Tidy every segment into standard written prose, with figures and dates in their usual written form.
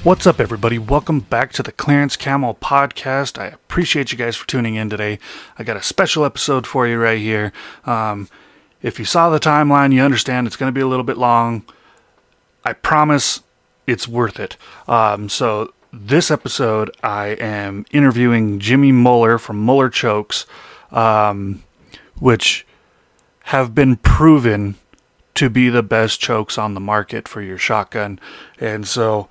What's up, everybody? Welcome back to the Clarence Camel podcast. I appreciate you guys for tuning in today. I got a special episode for you right here. If you saw the timeline, you understand it's going to be a little bit long. I promise it's worth it. So this episode, I am interviewing Jimmy Müller from Müller Chokes, which have been proven to be the best chokes on the market for your shotgun. And so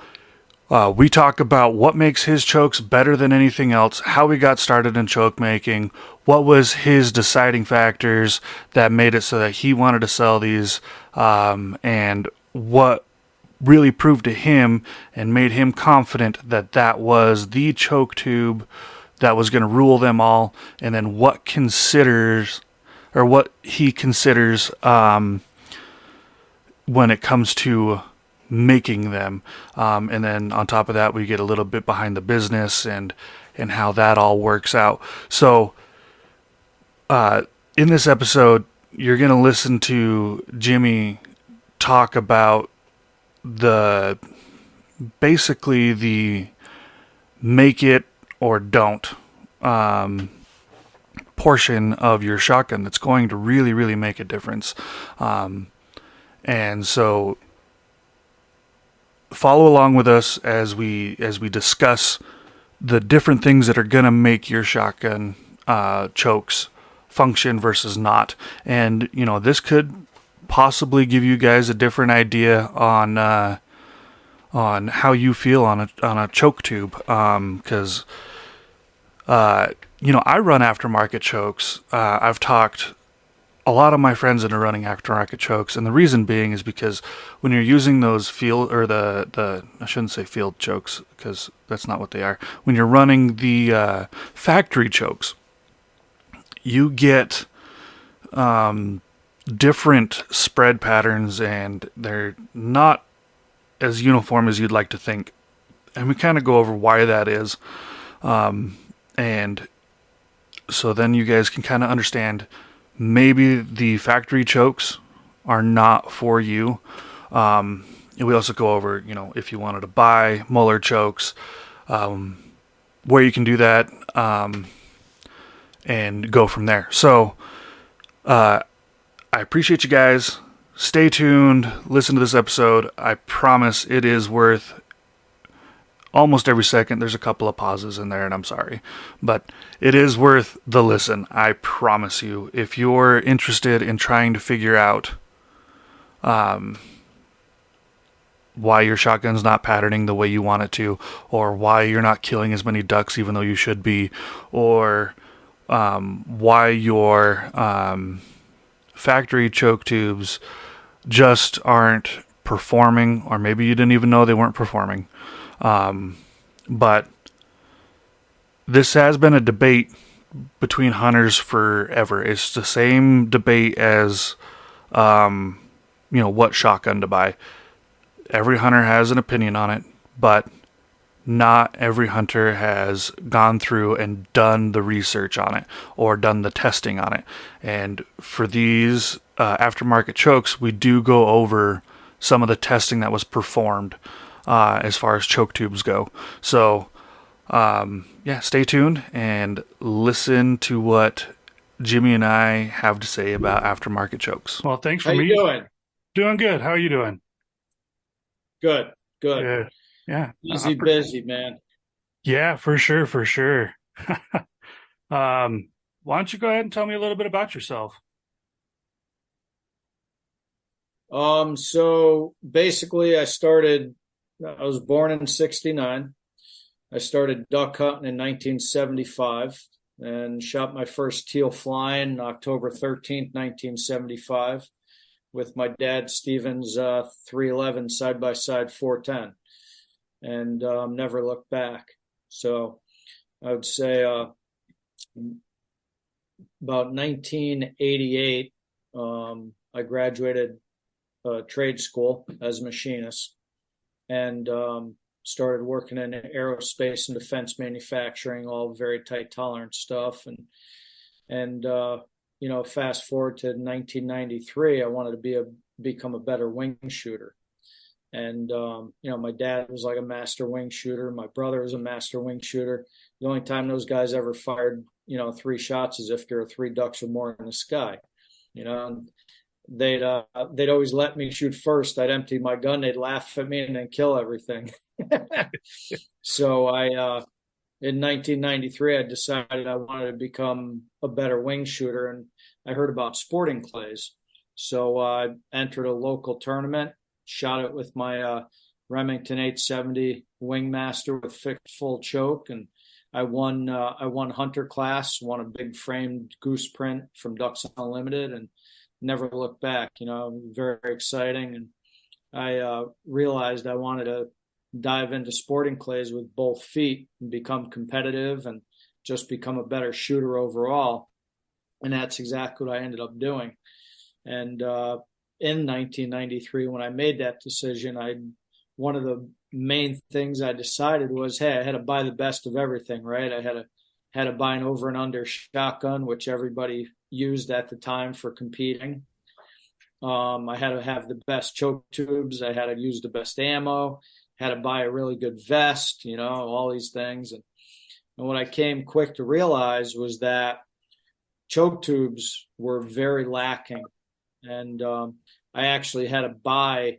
we talk about what makes his chokes better than anything else, how he got started in choke making, what was his deciding factors that made it so that he wanted to sell these, and what really proved to him and made him confident that that was the choke tube that was going to rule them all, and then what he considers when it comes to making them, and then on top of that we get a little bit behind the business and how that all works out. So in this episode you're going to listen to Jimmy talk about basically the make it or don't portion of your shotgun that's going to really make a difference, and so follow along with us as we discuss the different things that are going to make your shotgun chokes function versus not. And this could possibly give you guys a different idea on how you feel on a choke tube, because I run aftermarket chokes. I've talked a lot of my friends into running aftermarket chokes, and the reason being is because when you're using those field, or the I shouldn't say field chokes because that's not what they are. When you're running the factory chokes, you get different spread patterns, and they're not as uniform as you'd like to think. And we kind of go over why that is, and so then you guys can kind of understand maybe the factory chokes are not for you. And we also go over, if you wanted to buy Müller chokes, where you can do that, and go from there. So I appreciate you guys. Stay tuned. Listen to this episode. I promise it is worth almost every second. There's a couple of pauses in there, and I'm sorry, but it is worth the listen. I promise you. If you're interested in trying to figure out why your shotgun's not patterning the way you want it to, or why you're not killing as many ducks even though you should be, or why your factory choke tubes just aren't performing, or maybe you didn't even know they weren't performing. But this has been a debate between hunters forever. It's the same debate as, what shotgun to buy. Every hunter has an opinion on it, but not every hunter has gone through and done the research on it or done the testing on it. And for these aftermarket chokes, we do go over some of the testing that was performed as far as choke tubes go. So, stay tuned and listen to what Jimmy and I have to say about aftermarket chokes. Well, thanks for How you doing? Doing good. How are you doing? Good, good. Good. Yeah. Busy, man. Yeah, for sure, for sure. Why don't you go ahead and tell me a little bit about yourself? So basically I was born in 69. I started duck hunting in 1975 and shot my first teal flying October 13th, 1975 with my dad Stevens 311 side-by-side 410, and never looked back. So I would say about 1988, I graduated trade school as a machinist, and started working in aerospace and defense manufacturing, all very tight tolerance stuff. And fast forward to 1993, I wanted to become a better wing shooter. And, my dad was like a master wing shooter. My brother was a master wing shooter. The only time those guys ever fired, three shots is if there are three ducks or more in the sky. And they'd always let me shoot first. I'd empty my gun. They'd laugh at me and then kill everything. So in 1993, I decided I wanted to become a better wing shooter, and I heard about sporting clays. So I entered a local tournament, shot it with my Remington 870 Wingmaster with fixed full choke, and I won. I won hunter class, won a big framed goose print from Ducks Unlimited, and never looked back. Very exciting, and I realized I wanted to dive into sporting clays with both feet and become competitive and just become a better shooter overall. And that's exactly what I ended up doing. And in 1993, when I made that decision, one of the main things I decided was, hey, I had to buy the best of everything, right? I had to buy an over and under shotgun, which everybody used at the time for competing. I had to have the best choke tubes. I had to use the best ammo. Had to buy a really good vest. All these things. And what I came quick to realize was that choke tubes were very lacking. And I actually had to buy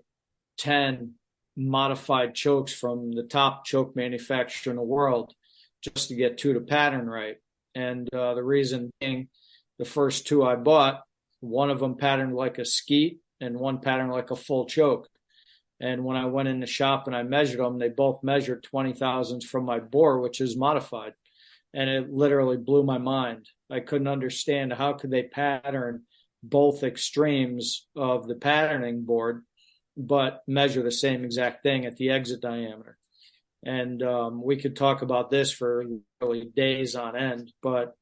10 modified chokes from the top choke manufacturer in the world just to get two to pattern right. And the reason being, the first two I bought, one of them patterned like a skeet and one patterned like a full choke. And when I went in the shop and I measured them, they both measured 20 thousandths from my bore, which is modified. And it literally blew my mind. I couldn't understand how could they pattern both extremes of the patterning board, but measure the same exact thing at the exit diameter. And we could talk about this for really days on end. But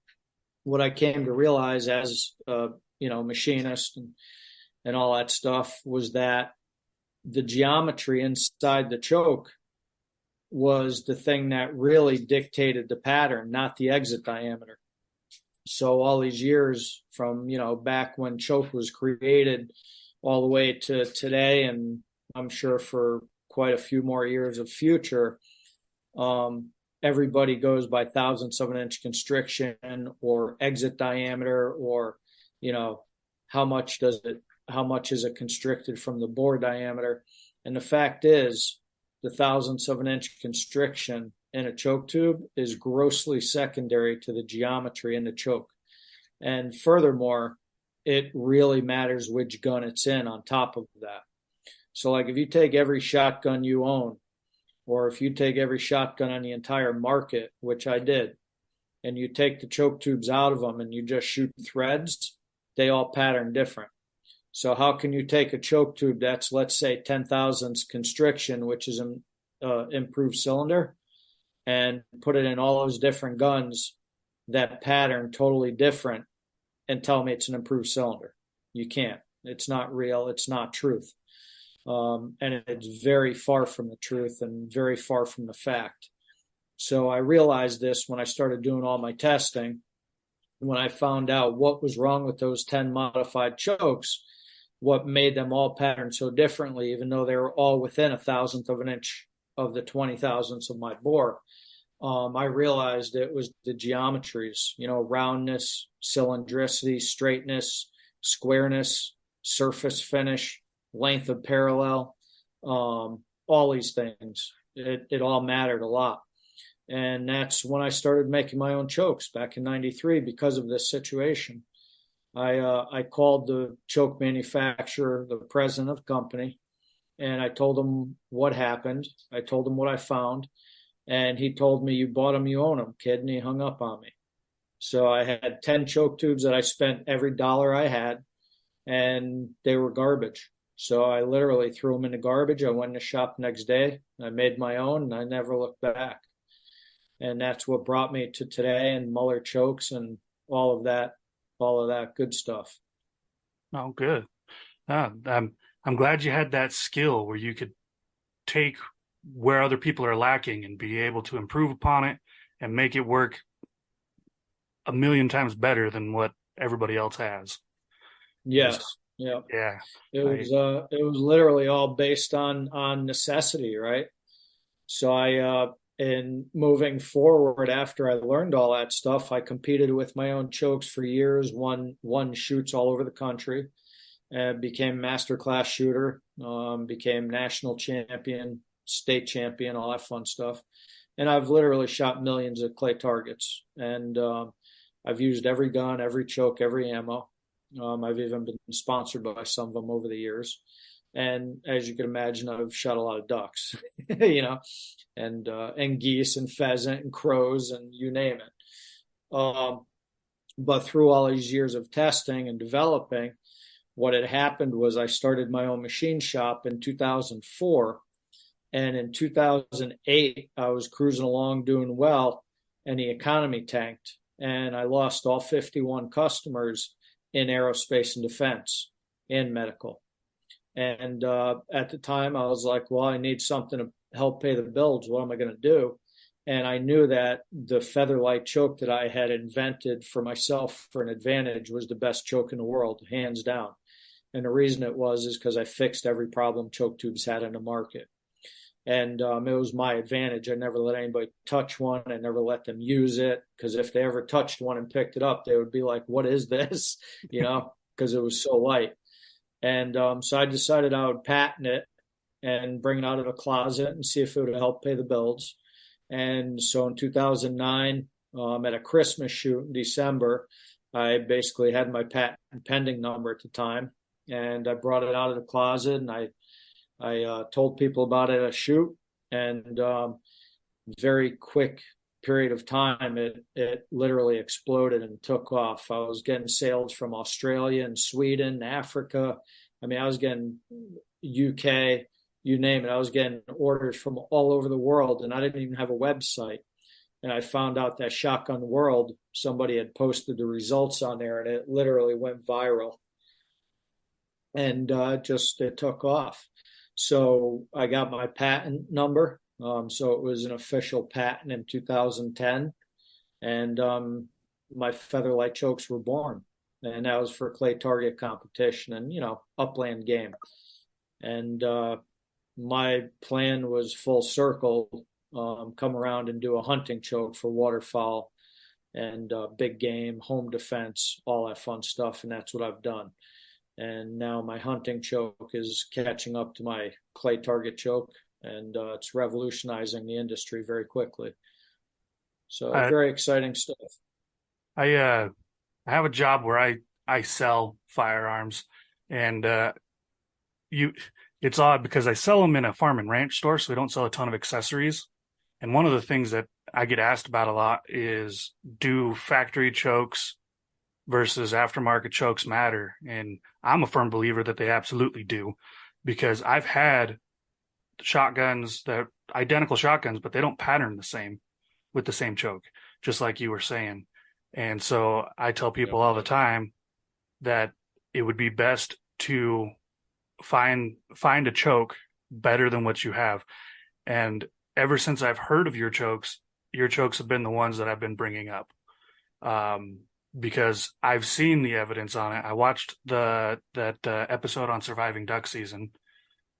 what I came to realize as machinist and all that stuff was that the geometry inside the choke was the thing that really dictated the pattern, not the exit diameter. So all these years from, back when choke was created all the way to today, and I'm sure for quite a few more years of future, everybody goes by thousandths of an inch constriction or exit diameter, or, how much is it constricted from the bore diameter. And the fact is, the thousandths of an inch constriction in a choke tube is grossly secondary to the geometry in the choke. And furthermore, it really matters which gun it's in on top of that. So like if you take every shotgun you own, or if you take every shotgun on the entire market, which I did, and you take the choke tubes out of them and you just shoot threads, they all pattern different. So how can you take a choke tube that's, let's say, 10 thousandths constriction, which is an improved cylinder, and put it in all those different guns that pattern totally different and tell me it's an improved cylinder? You can't. It's not real. It's not truth. And it's very far from the truth and very far from the fact. So I realized this when I started doing all my testing. When I found out what was wrong with those 10 modified chokes, what made them all pattern so differently, even though they were all within a thousandth of an inch of the 20 thousandths of my bore, I realized it was the geometries, roundness, cylindricity, straightness, squareness, surface finish, length of parallel, all these things. It all mattered a lot. And that's when I started making my own chokes back in 93 because of this situation. I called the choke manufacturer, the president of the company, and I told him what happened. I told him what I found. And he told me, you bought them, you own them, kid. And he hung up on me. So I had 10 choke tubes that I spent every dollar I had, and they were garbage. So I literally threw them in the garbage. I went in the shop the next day. I made my own, and I never looked back. And that's what brought me to today and Müller chokes and all of that good stuff. Oh, good. I'm glad you had that skill where you could take where other people are lacking and be able to improve upon it and make it work a million times better than what everybody else has. Yes. Yeah. Yeah. I It was literally all based on necessity, right? So in moving forward after I learned all that stuff, I competed with my own chokes for years, won shoots all over the country, and became master class shooter, became national champion, state champion, all that fun stuff. And I've literally shot millions of clay targets, and I've used every gun, every choke, every ammo. I've even been sponsored by some of them over the years. And as you can imagine, I've shot a lot of ducks, you know, and geese and pheasant and crows and you name it. But through all these years of testing and developing, what had happened was I started my own machine shop in 2004. And in 2008, I was cruising along doing well, and the economy tanked. And I lost all 51 customers in aerospace and defense and medical. And at the time, I was like, well, I need something to help pay the bills. What am I going to do? And I knew that the featherlight choke that I had invented for myself for an advantage was the best choke in the world, hands down. And the reason it was is because I fixed every problem choke tubes had in the market. And it was my advantage. I never let anybody touch one. I never let them use it, because if they ever touched one and picked it up, they would be like, what is this? Because it was so light. And so I decided I would patent it and bring it out of the closet and see if it would help pay the bills. And so in 2009, at a Christmas shoot in December, I basically had my patent pending number at the time. And I brought it out of the closet, and I told people about it at a shoot, and very quick period of time, it literally exploded and took off. I was getting sales from Australia and Sweden, Africa. I mean, I was getting UK, you name it. I was getting orders from all over the world, and I didn't even have a website. And I found out that Shotgun World, somebody had posted the results on there, and it literally went viral. And it took off. So I got my patent number. So it was an official patent in 2010. And my featherlight chokes were born. And that was for clay target competition and, upland game. And my plan was full circle, come around and do a hunting choke for waterfowl and big game, home defense, all that fun stuff. And that's what I've done. And now my hunting choke is catching up to my clay target choke, and it's revolutionizing the industry very quickly. So I very exciting stuff. I have a job where I sell firearms, and you it's odd because I sell them in a farm and ranch store, so we don't sell a ton of accessories. And one of the things that I get asked about a lot is, do factory chokes versus aftermarket chokes matter? And I'm a firm believer that they absolutely do, because I've had shotguns that identical shotguns, but they don't pattern the same with the same choke, just like you were saying. And so I tell people all the time that it would be best to find a choke better than what you have. And ever since I've heard of your chokes have been the ones that I've been bringing up. Because I've seen the evidence on it. I watched that episode on surviving duck season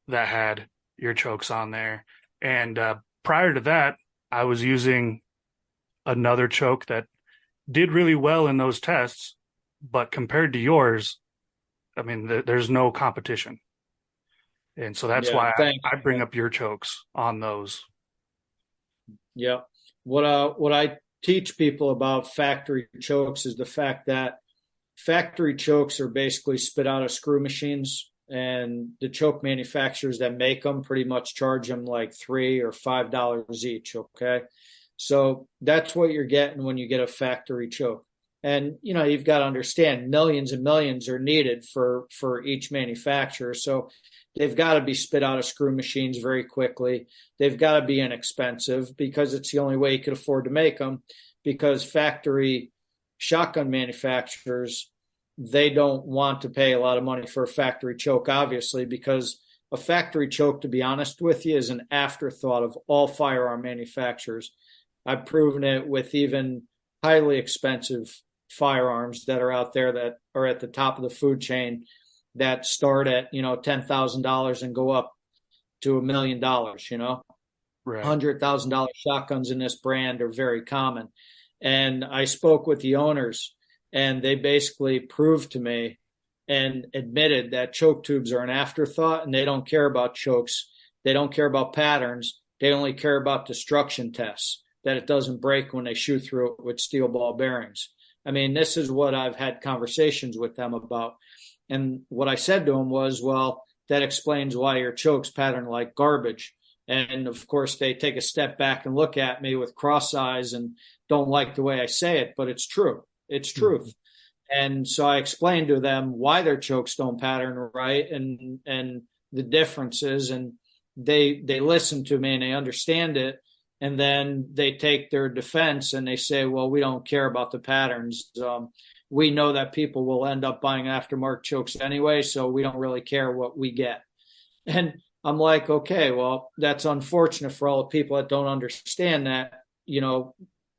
that had your chokes on there, and prior to that, I was using another choke that did really well in those tests, but compared to yours, I mean, there's no competition, and so that's Yeah, why thank I you. bring up your chokes on those. Yeah. What I teach people about factory chokes is the fact that factory chokes are basically spit out of screw machines, and the choke manufacturers that make them pretty much charge them like $3 or $5 each. Okay. So that's what you're getting when you get a factory choke. And you've got to understand, millions and millions are needed for each manufacturer. So they've got to be spit out of screw machines very quickly. They've got to be inexpensive, because it's the only way you could afford to make them, because factory shotgun manufacturers, they don't want to pay a lot of money for a factory choke, obviously, because a factory choke, to be honest with you, is an afterthought of all firearm manufacturers. I've proven it with even highly expensive firearms that are out there that are at the top of the food chain. that start at, $10,000 and go up to $1 million. Right. $100,000 shotguns in this brand are very common. And I spoke with the owners, and they basically proved to me and admitted that choke tubes are an afterthought, and they don't care about chokes. They don't care about patterns. They only care about destruction tests, that it doesn't break when they shoot through it with steel ball bearings. I mean, this is what I've had conversations with them about. And what I said to them was, well, that explains why your chokes pattern like garbage. And of course, they take a step back and look at me with cross eyes and don't like the way I say it, but it's true. It's truth. Mm-hmm. And so I explained to them why their chokes don't pattern right, and the differences. And they listen to me and they understand it. And then they take their defense and they say, well, we don't care about the patterns. We know that people will end up buying aftermarket chokes anyway, so we don't really care what we get. And I'm like, okay, well, that's unfortunate for all the people that don't understand that,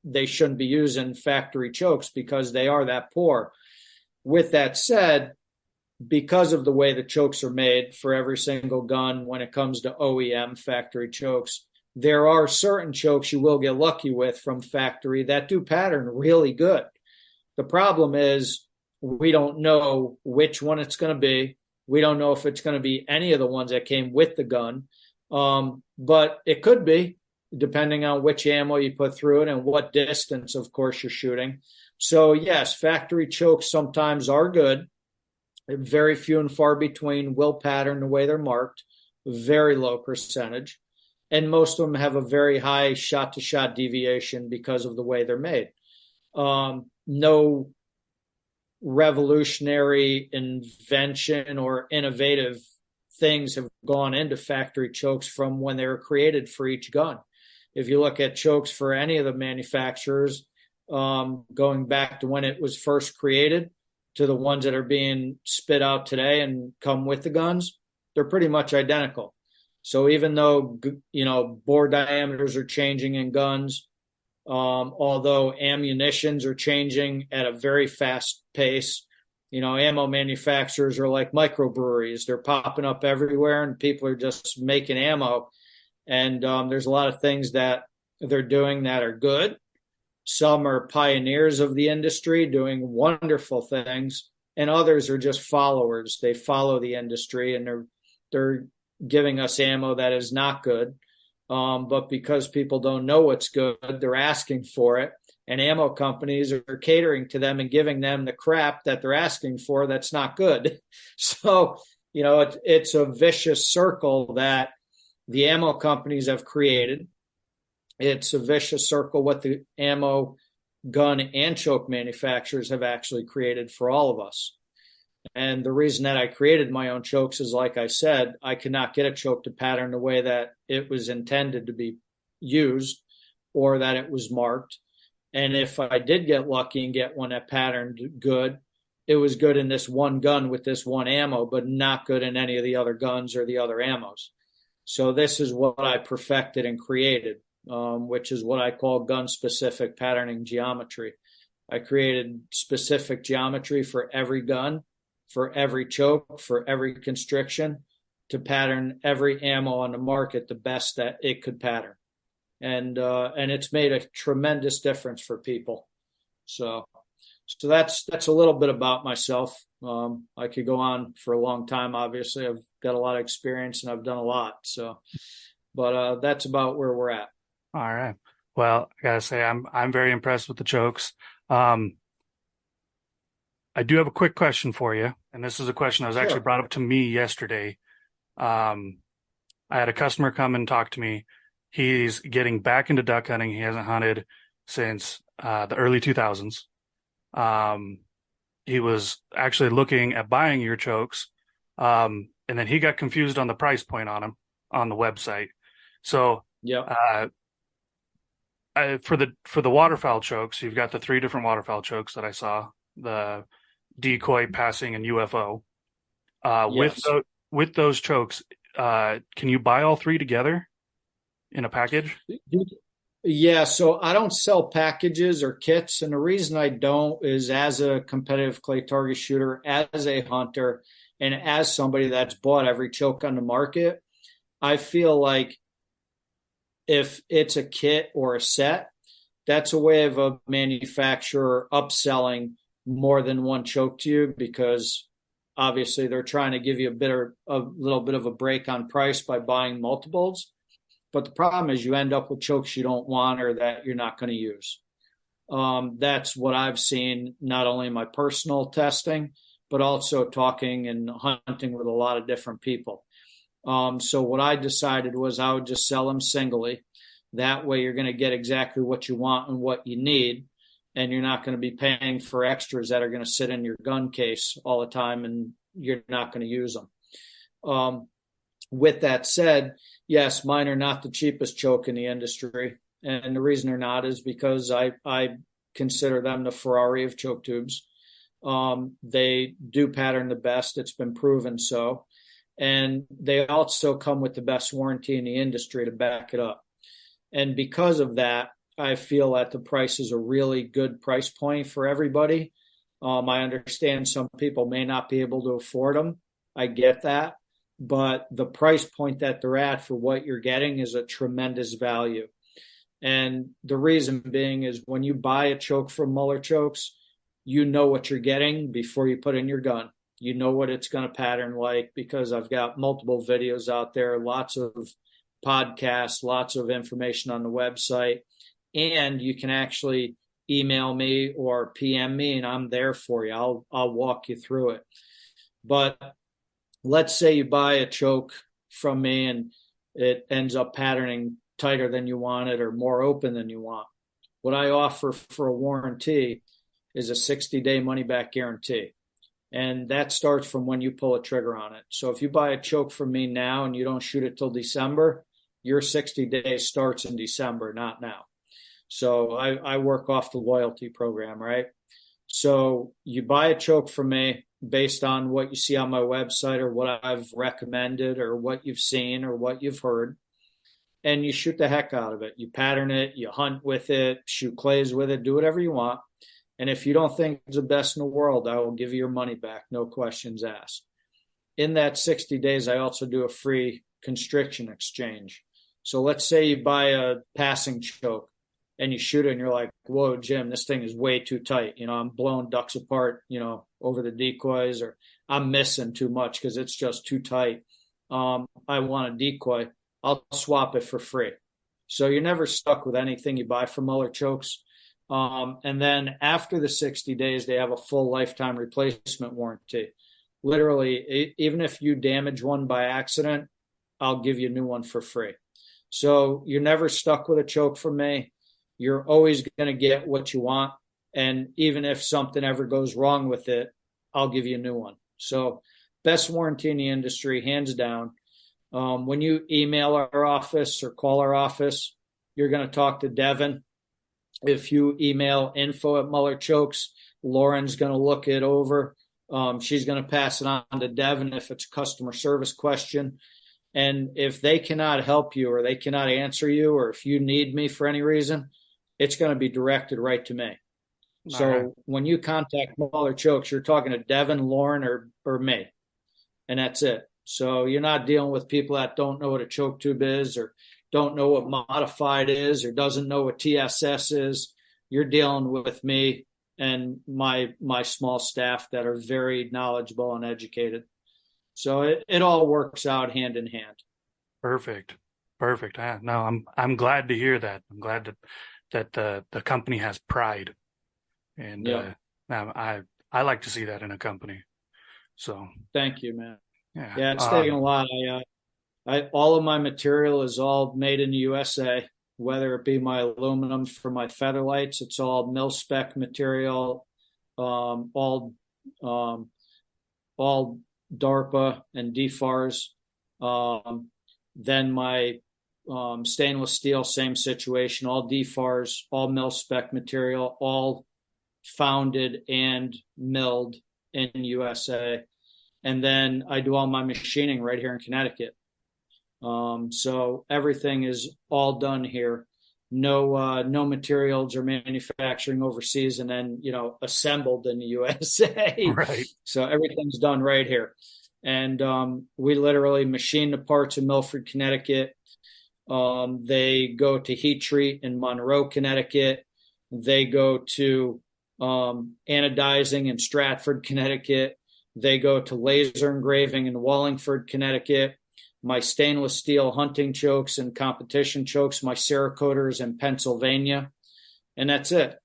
they shouldn't be using factory chokes because they are that poor. With that said, because of the way the chokes are made for every single gun when it comes to OEM factory chokes, there are certain chokes you will get lucky with from factory that do pattern really good. The problem is we don't know which one it's going to be. We don't know if it's going to be any of the ones that came with the gun, but it could be, depending on which ammo you put through it and what distance, of course, you're shooting. So, yes, factory chokes sometimes are good. Very few and far between will pattern the way they're marked, very low percentage. And most of them have a very high shot-to-shot deviation because of the way they're made. No revolutionary invention or innovative things have gone into factory chokes from when they were created for each gun. If you look at chokes for any of the manufacturers, going back to when it was first created to the ones that are being spit out today and come with the guns, they're pretty much identical. So even though, bore diameters are changing in guns, although ammunitions are changing at a very fast pace, ammo manufacturers are like microbreweries. They're popping up everywhere and people are just making ammo. And there's a lot of things that they're doing that are good. Some are pioneers of the industry doing wonderful things, and others are just followers. They follow the industry and they're giving us ammo that is not good. But because people don't know what's good, they're asking for it. And ammo companies are catering to them and giving them the crap that they're asking for that's not good. So, it's a vicious circle that the ammo companies have created. It's a vicious circle what the ammo, gun, and choke manufacturers have actually created for all of us. And the reason that I created my own chokes is, like I said, I could not get a choke to pattern the way that it was intended to be used or that it was marked. And if I did get lucky and get one that patterned good, it was good in this one gun with this one ammo, but not good in any of the other guns or the other ammos. So this is what I perfected and created, which is what I call gun-specific patterning geometry. I created specific geometry for every gun, for every choke, for every constriction, to pattern every ammo on the market the best that it could pattern. And it's made a tremendous difference for people. So that's a little bit about myself. I could go on for a long time. Obviously, I've got a lot of experience and I've done a lot. So, but that's about where we're at. All right. Well, I gotta say, I'm very impressed with the chokes. I do have a quick question for you, and this is a question that was actually brought up to me yesterday. I had a customer come and talk to me. He's getting back into duck hunting. He hasn't hunted since the early 2000s. He was actually looking at buying your chokes, and then he got confused on the price point on them on the website. So, yeah. For the waterfowl chokes, you've got the 3 different waterfowl chokes that I saw: the decoy, passing, and UFO. Yes. With those chokes, can you buy all 3 together in a package? Yeah, so I don't sell packages or kits, and the reason I don't is, as a competitive clay target shooter, as a hunter, And as somebody that's bought every choke on the market, I feel like if it's a kit or a set, that's a way of a manufacturer upselling more than one choke to you, because obviously they're trying to give you a little bit of a break on price by buying multiples. But the problem is you end up with chokes you don't want or that you're not going to use. That's what I've seen, not only in my personal testing, but also talking and hunting with a lot of different people. So what I decided was I would just sell them singly. That way you're going to get exactly what you want and what you need, and you're not going to be paying for extras that are going to sit in your gun case all the time and you're not going to use them. With that said, yes, mine are not the cheapest choke in the industry. And the reason they're not is because I consider them the Ferrari of choke tubes. They do pattern the best. It's been proven so. And they also come with the best warranty in the industry to back it up. And because of that, I feel that the price is a really good price point for everybody. I understand some people may not be able to afford them. I get that. But the price point that they're at for what you're getting is a tremendous value. And the reason being is when you buy a choke from Müller Chokes, you know what you're getting before you put in your gun. You know what it's going to pattern like, because I've got multiple videos out there, lots of podcasts, lots of information on the website. And you can actually email me or PM me and I'm there for you. I'll walk you through it. But let's say you buy a choke from me and it ends up patterning tighter than you want it or more open than you want. What I offer for a warranty is a 60-day money-back guarantee. And that starts from when you pull a trigger on it. So if you buy a choke from me now and you don't shoot it till December, your 60 days starts in December, not now. So I work off the loyalty program, right? So you buy a choke from me based on what you see on my website or what I've recommended or what you've seen or what you've heard, and you shoot the heck out of it. You pattern it, you hunt with it, shoot clays with it, do whatever you want. And if you don't think it's the best in the world, I will give you your money back, no questions asked. In that 60 days, I also do a free constriction exchange. So let's say you buy a passing choke and you shoot it and you're like, whoa, Jim, this thing is way too tight. I'm blowing ducks apart, over the decoys, or I'm missing too much because it's just too tight. I want a decoy. I'll swap it for free. So you're never stuck with anything you buy from Müller Chokes. And then after the 60 days, they have a full lifetime replacement warranty. Literally, even if you damage one by accident, I'll give you a new one for free. So you're never stuck with a choke from me. You're always going to get what you want. And even if something ever goes wrong with it, I'll give you a new one. So best warranty in the industry, hands down. When you email our office or call our office, you're going to talk to Devin. If you email info@Müller Chokes, Lauren's going to look it over. She's going to pass it on to Devin if it's a customer service question. And if they cannot help you or they cannot answer you, or if you need me for any reason, it's going to be directed right to me. So right. When you contact Müller Chokes, you're talking to Devin, Lauren, or me, and that's it. So you're not dealing with people that don't know what a choke tube is or don't know what modified is or doesn't know what TSS is. You're dealing with me and my small staff that are very knowledgeable and educated. So it all works out hand in hand. Perfect. No, I'm glad to hear that. I'm glad that the company has pride, and yep. I like to see that in a company. So thank you, man. Yeah, it's taken a lot. I all of my material is all made in the USA, whether it be my aluminum for my feather lights. It's all mil spec material, all DARPA and DFARS. Then my stainless steel, same situation, all DFARS, all mil spec material, all founded and milled in USA. And then I do all my machining right here in Connecticut. So everything is all done here. No materials are manufacturing overseas and then, assembled in the USA. Right. So everything's done right here. And we literally machine the parts in Milford, Connecticut. They go to heat treat in Monroe, Connecticut. They go to anodizing in Stratford, Connecticut. They go to laser engraving in Wallingford, Connecticut. My stainless steel hunting chokes and competition chokes, my Cerakote in Pennsylvania. And that's it.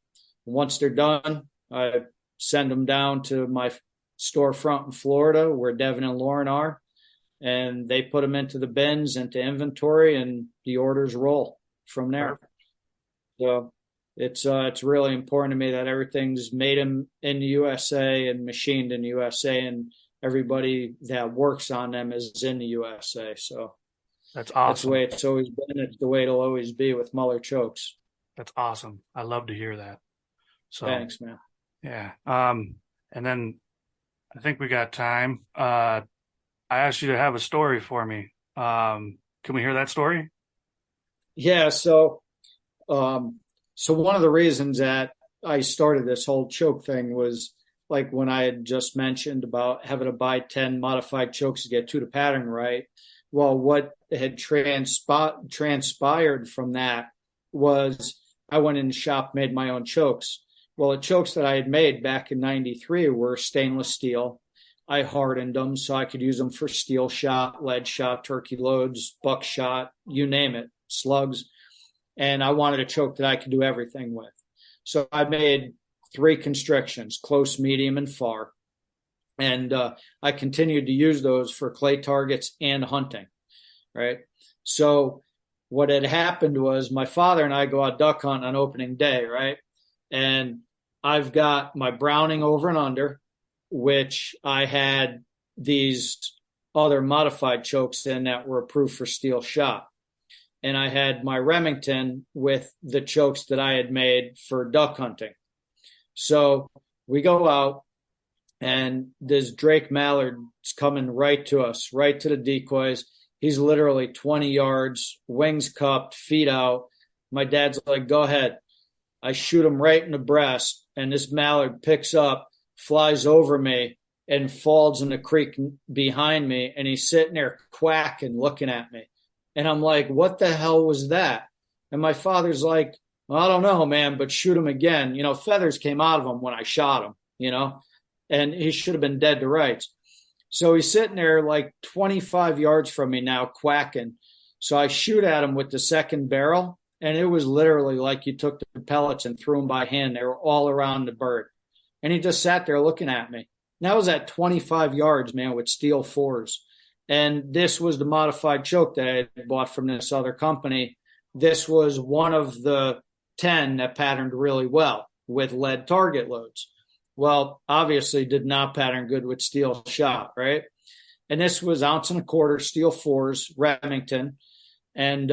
Once they're done, I send them down to my storefront in Florida where Devin and Lauren are, and they put them into the bins, into inventory, and the orders roll from there. Perfect. So it's really important to me that everything's made in the USA and machined in the USA, and everybody that works on them is in the USA. So That's that's the way awesome. it's always been. It's the way it'll always be with Müller chokes. That's awesome. I love to hear that. So, Thanks, man. yeah. And then I think we got time. I asked you to have a story for me. Can we hear that story? Yeah. So one of the reasons that I started this whole choke thing was like when I had just mentioned about having to buy 10 modified chokes to get to the pattern right. Well, what had transpired from that was I went in the shop, made my own chokes. Well, the chokes that I had made back in 93 were stainless steel. I hardened them so I could use them for steel shot, lead shot, turkey loads, buckshot, you name it, slugs. And I wanted a choke that I could do everything with. So I made 3 constrictions, close, medium, and far. And I continued to use those for clay targets and hunting, right? So what had happened was my father and I go out duck hunt on opening day, right? And I've got my Browning over and under, which I had these other modified chokes in that were approved for steel shot. And I had my Remington with the chokes that I had made for duck hunting. So we go out, and this Drake Mallard's coming right to us, right to the decoys. He's literally 20 yards, wings cupped, feet out. My dad's like, go ahead. I shoot him right in the breast, and this mallard picks up, flies over me, and falls in the creek behind me, and he's sitting there quacking, looking at me. And I'm like, what the hell was that? And my father's like, well, I don't know, man, but shoot him again. You know, feathers came out of him when I shot him, you know, and he should have been dead to rights. So he's sitting there like 25 yards from me now, quacking. So I shoot at him with the second barrel, and it was literally like you took the pellets and threw them by hand. They were all around the bird. And he just sat there looking at me. And I was at 25 yards, man, with steel fours. And this was the modified choke that I had bought from this other company. This was one of the 10 that patterned really well with lead target loads. Well, obviously did not pattern good with steel shot, right? And this was 1.25 ounce steel fours, Remington. And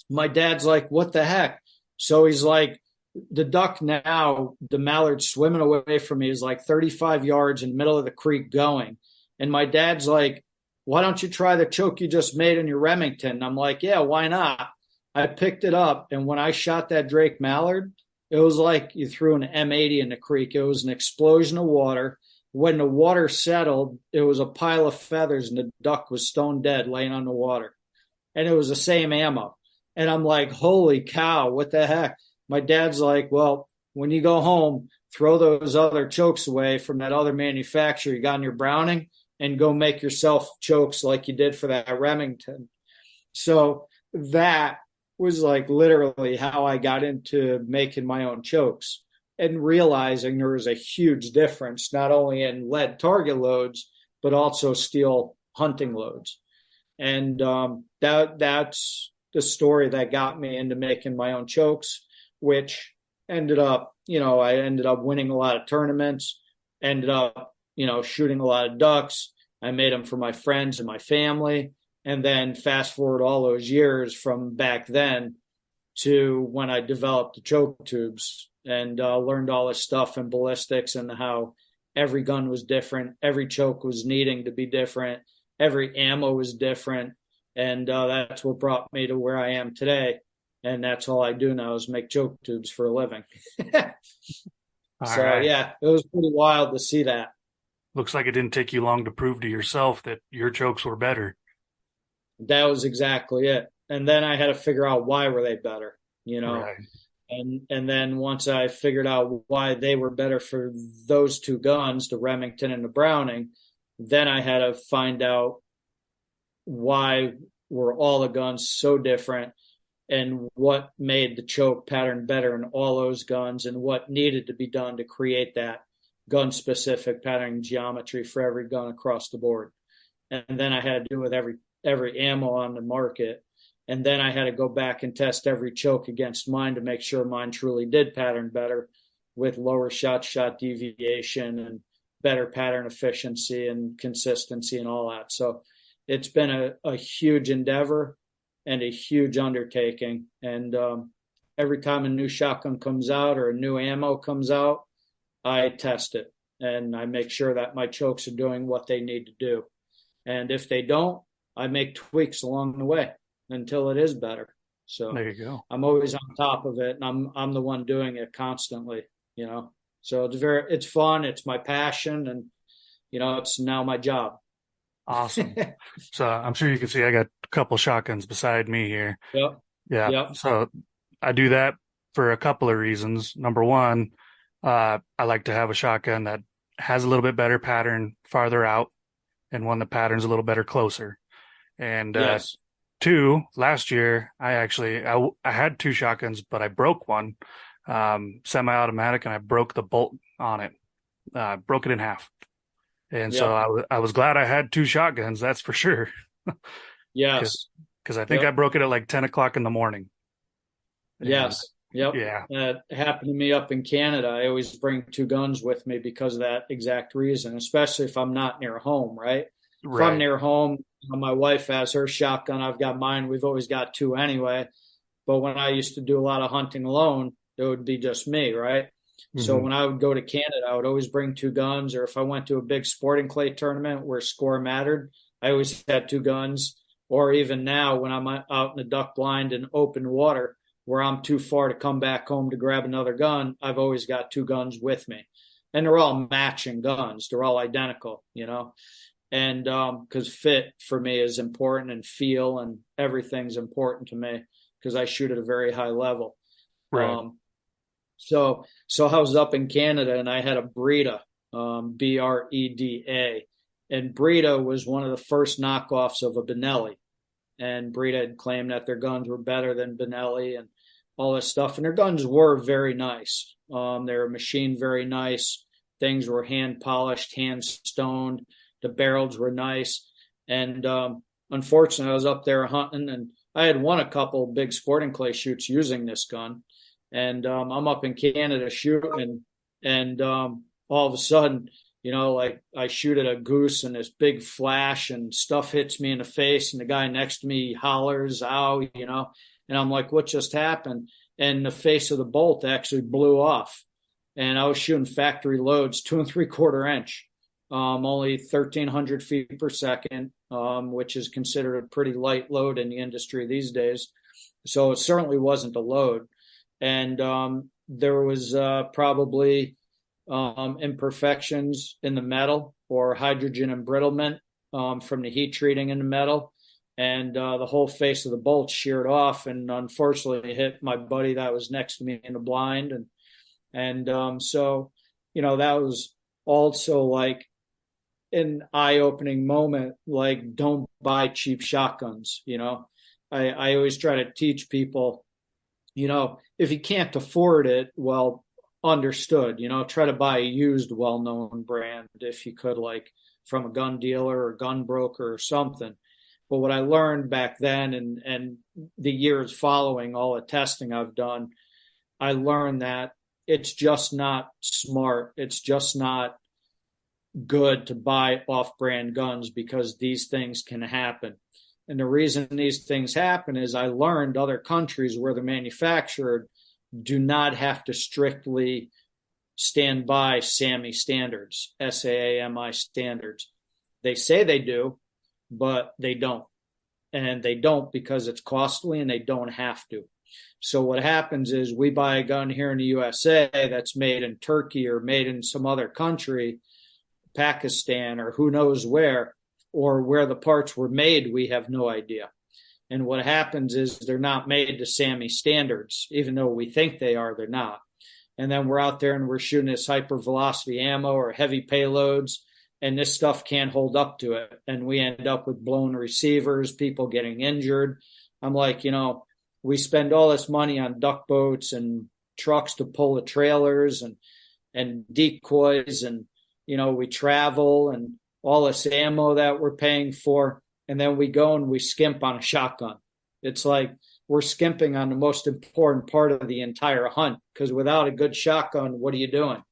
my dad's like, what the heck? So he's like, the duck now, the mallard swimming away from me is like 35 yards in the middle of the creek going. And my dad's like, why don't you try the choke you just made in your Remington? And I'm like, yeah, why not? I picked it up, and when I shot that Drake Mallard, it was like you threw an M80 in the creek. It was an explosion of water. When the water settled, it was a pile of feathers, and the duck was stone dead laying on the water. And it was the same ammo. And I'm like, holy cow, what the heck? My dad's like, well, when you go home, throw those other chokes away from that other manufacturer you got in your Browning and go make yourself chokes like you did for that Remington. So that was like literally how I got into making my own chokes and realizing there was a huge difference, not only in lead target loads, but also steel hunting loads. And that's the story that got me into making my own chokes, which ended up, I ended up winning a lot of tournaments, ended up, shooting a lot of ducks. I made them for my friends and my family. And then fast forward all those years from back then to when I developed the choke tubes and learned all this stuff in ballistics and how every gun was different. Every choke was needing to be different. Every ammo was different. And that's what brought me to where I am today. And that's all I do now is make choke tubes for a living. All So, right. yeah, it was pretty wild to see that. looks like it didn't take you long to prove to yourself that your chokes were better. That was exactly it. And then I had to figure out why were they better, Right. and then once I figured out why they were better for those two guns, the Remington and the Browning, then I had to find out why were all the guns so different and what made the choke pattern better in all those guns and what needed to be done to create that gun specific pattern geometry for every gun across the board. And then I had to do with every ammo on the market. And then I had to go back and test every choke against mine to make sure mine truly did pattern better with lower shot deviation and better pattern efficiency and consistency and all that. So it's been a huge endeavor and a huge undertaking. And every time a new shotgun comes out or a new ammo comes out, I test it and I make sure that my chokes are doing what they need to do. And if they don't, I make tweaks along the way until it is better. So There you go. I'm always on top of it, and I'm the one doing it constantly. So it's fun. It's my passion, and it's now my job. Awesome. So I'm sure you can see I got a couple shotguns beside me here. Yep. Yeah. Yep. So I do that for a couple of reasons. Number one, I like to have a shotgun that has a little bit better pattern farther out and one that patterns a little better closer. And Yes. two, last year I had two shotguns, but I broke one, semi-automatic, and I broke the bolt on it. Broke it in half. And so Yep. I was glad I had two shotguns, that's for sure. Yes. Because I think I Yep. broke it at like 10 o'clock in the morning. And Yes. Yep. yeah, That happened to me up in Canada. I always bring two guns with me because of that exact reason, especially if I'm not near home, right? If I'm right. near home, my wife has her shotgun. I've got mine. We've always got two anyway. But when I used to do a lot of hunting alone, it would be just me, right? So Hmm. when I would go to Canada, I would always bring two guns. Or if I went to a big sporting clay tournament where score mattered, I always had two guns. Or even now, when I'm out in the duck blind in open water where I'm too far to come back home to grab another gun, I've always got two guns with me. And they're all matching guns, they're all identical. And because fit for me is important and feel and everything's important to me because I shoot at a very high level. Right. Um, so I was up in Canada and I had a Breda, Breda, and Breda was one of the first knockoffs of a Benelli, and Breda had claimed that their guns were better than Benelli and all this stuff, and their guns were very nice. They were machined very nice. Things were hand polished, hand stoned. The barrels were nice, and unfortunately, I was up there hunting, and I had won a couple big sporting clay shoots using this gun, and I'm up in Canada shooting, and all of a sudden, like I shoot at a goose and this big flash and stuff hits me in the face, and the guy next to me hollers, "Ow!" And I'm like, "What just happened?" And the face of the bolt actually blew off, and I was shooting factory loads, 2 3/4 inch, only 1,300 feet per second, which is considered a pretty light load in the industry these days. So it certainly wasn't a load. And there was probably imperfections in the metal or hydrogen embrittlement from the heat treating in the metal. And the whole face of the bolt sheared off and unfortunately hit my buddy that was next to me in the blind. And that was also like an eye-opening moment, like don't buy cheap shotguns. I always try to teach people, if you can't afford it, well, understood, try to buy a used well-known brand if you could, like from a gun dealer or gun broker or something. But what I learned back then and the years following all the testing I've done, I learned that it's just not smart. It's just not good to buy off-brand guns because these things can happen. And the reason these things happen is I learned other countries where they're manufactured do not have to strictly stand by SAAMI standards, SAAMI standards. They say they do, but they don't. And they don't because it's costly and they don't have to. So what happens is we buy a gun here in the USA that's made in Turkey or made in some other country Pakistan or who knows where, or where the parts were made, we have no idea. And what happens is they're not made to SAMI standards, even though we think they are, they're not. And then we're out there and we're shooting this hypervelocity ammo or heavy payloads, and this stuff can't hold up to it. And we end up with blown receivers, people getting injured. I'm like, we spend all this money on duck boats and trucks to pull the trailers and decoys, and we travel and all this ammo that we're paying for, and then we go and we skimp on a shotgun. It's like we're skimping on the most important part of the entire hunt, because without a good shotgun, what are you doing?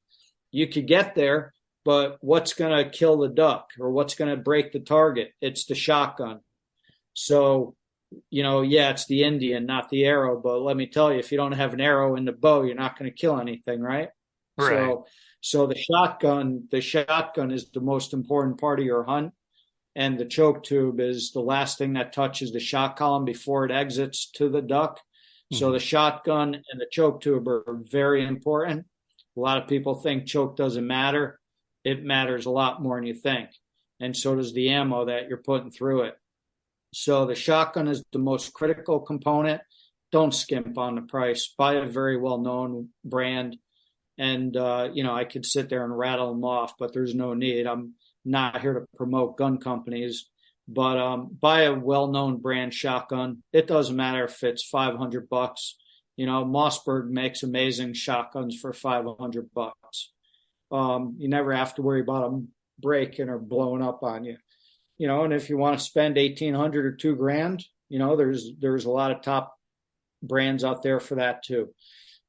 You could get there, but what's going to kill the duck or what's going to break the target? It's the shotgun. So, yeah, it's the Indian, not the arrow. But let me tell you, if you don't have an arrow in the bow, you're not going to kill anything, right? Right. So the shotgun is the most important part of your hunt. And the choke tube is the last thing that touches the shot column before it exits to the duck. So the shotgun and the choke tube are very important. A lot of people think choke doesn't matter. It matters a lot more than you think. And so does the ammo that you're putting through it. So the shotgun is the most critical component. Don't skimp on the price. Buy a very well-known brand. And, I could sit there and rattle them off, but there's no need. I'm not here to promote gun companies, but buy a well-known brand shotgun. It doesn't matter if it's $500. Mossberg makes amazing shotguns for $500. You never have to worry about them breaking or blowing up on you. And if you want to spend 1,800 or $2,000, there's a lot of top brands out there for that too.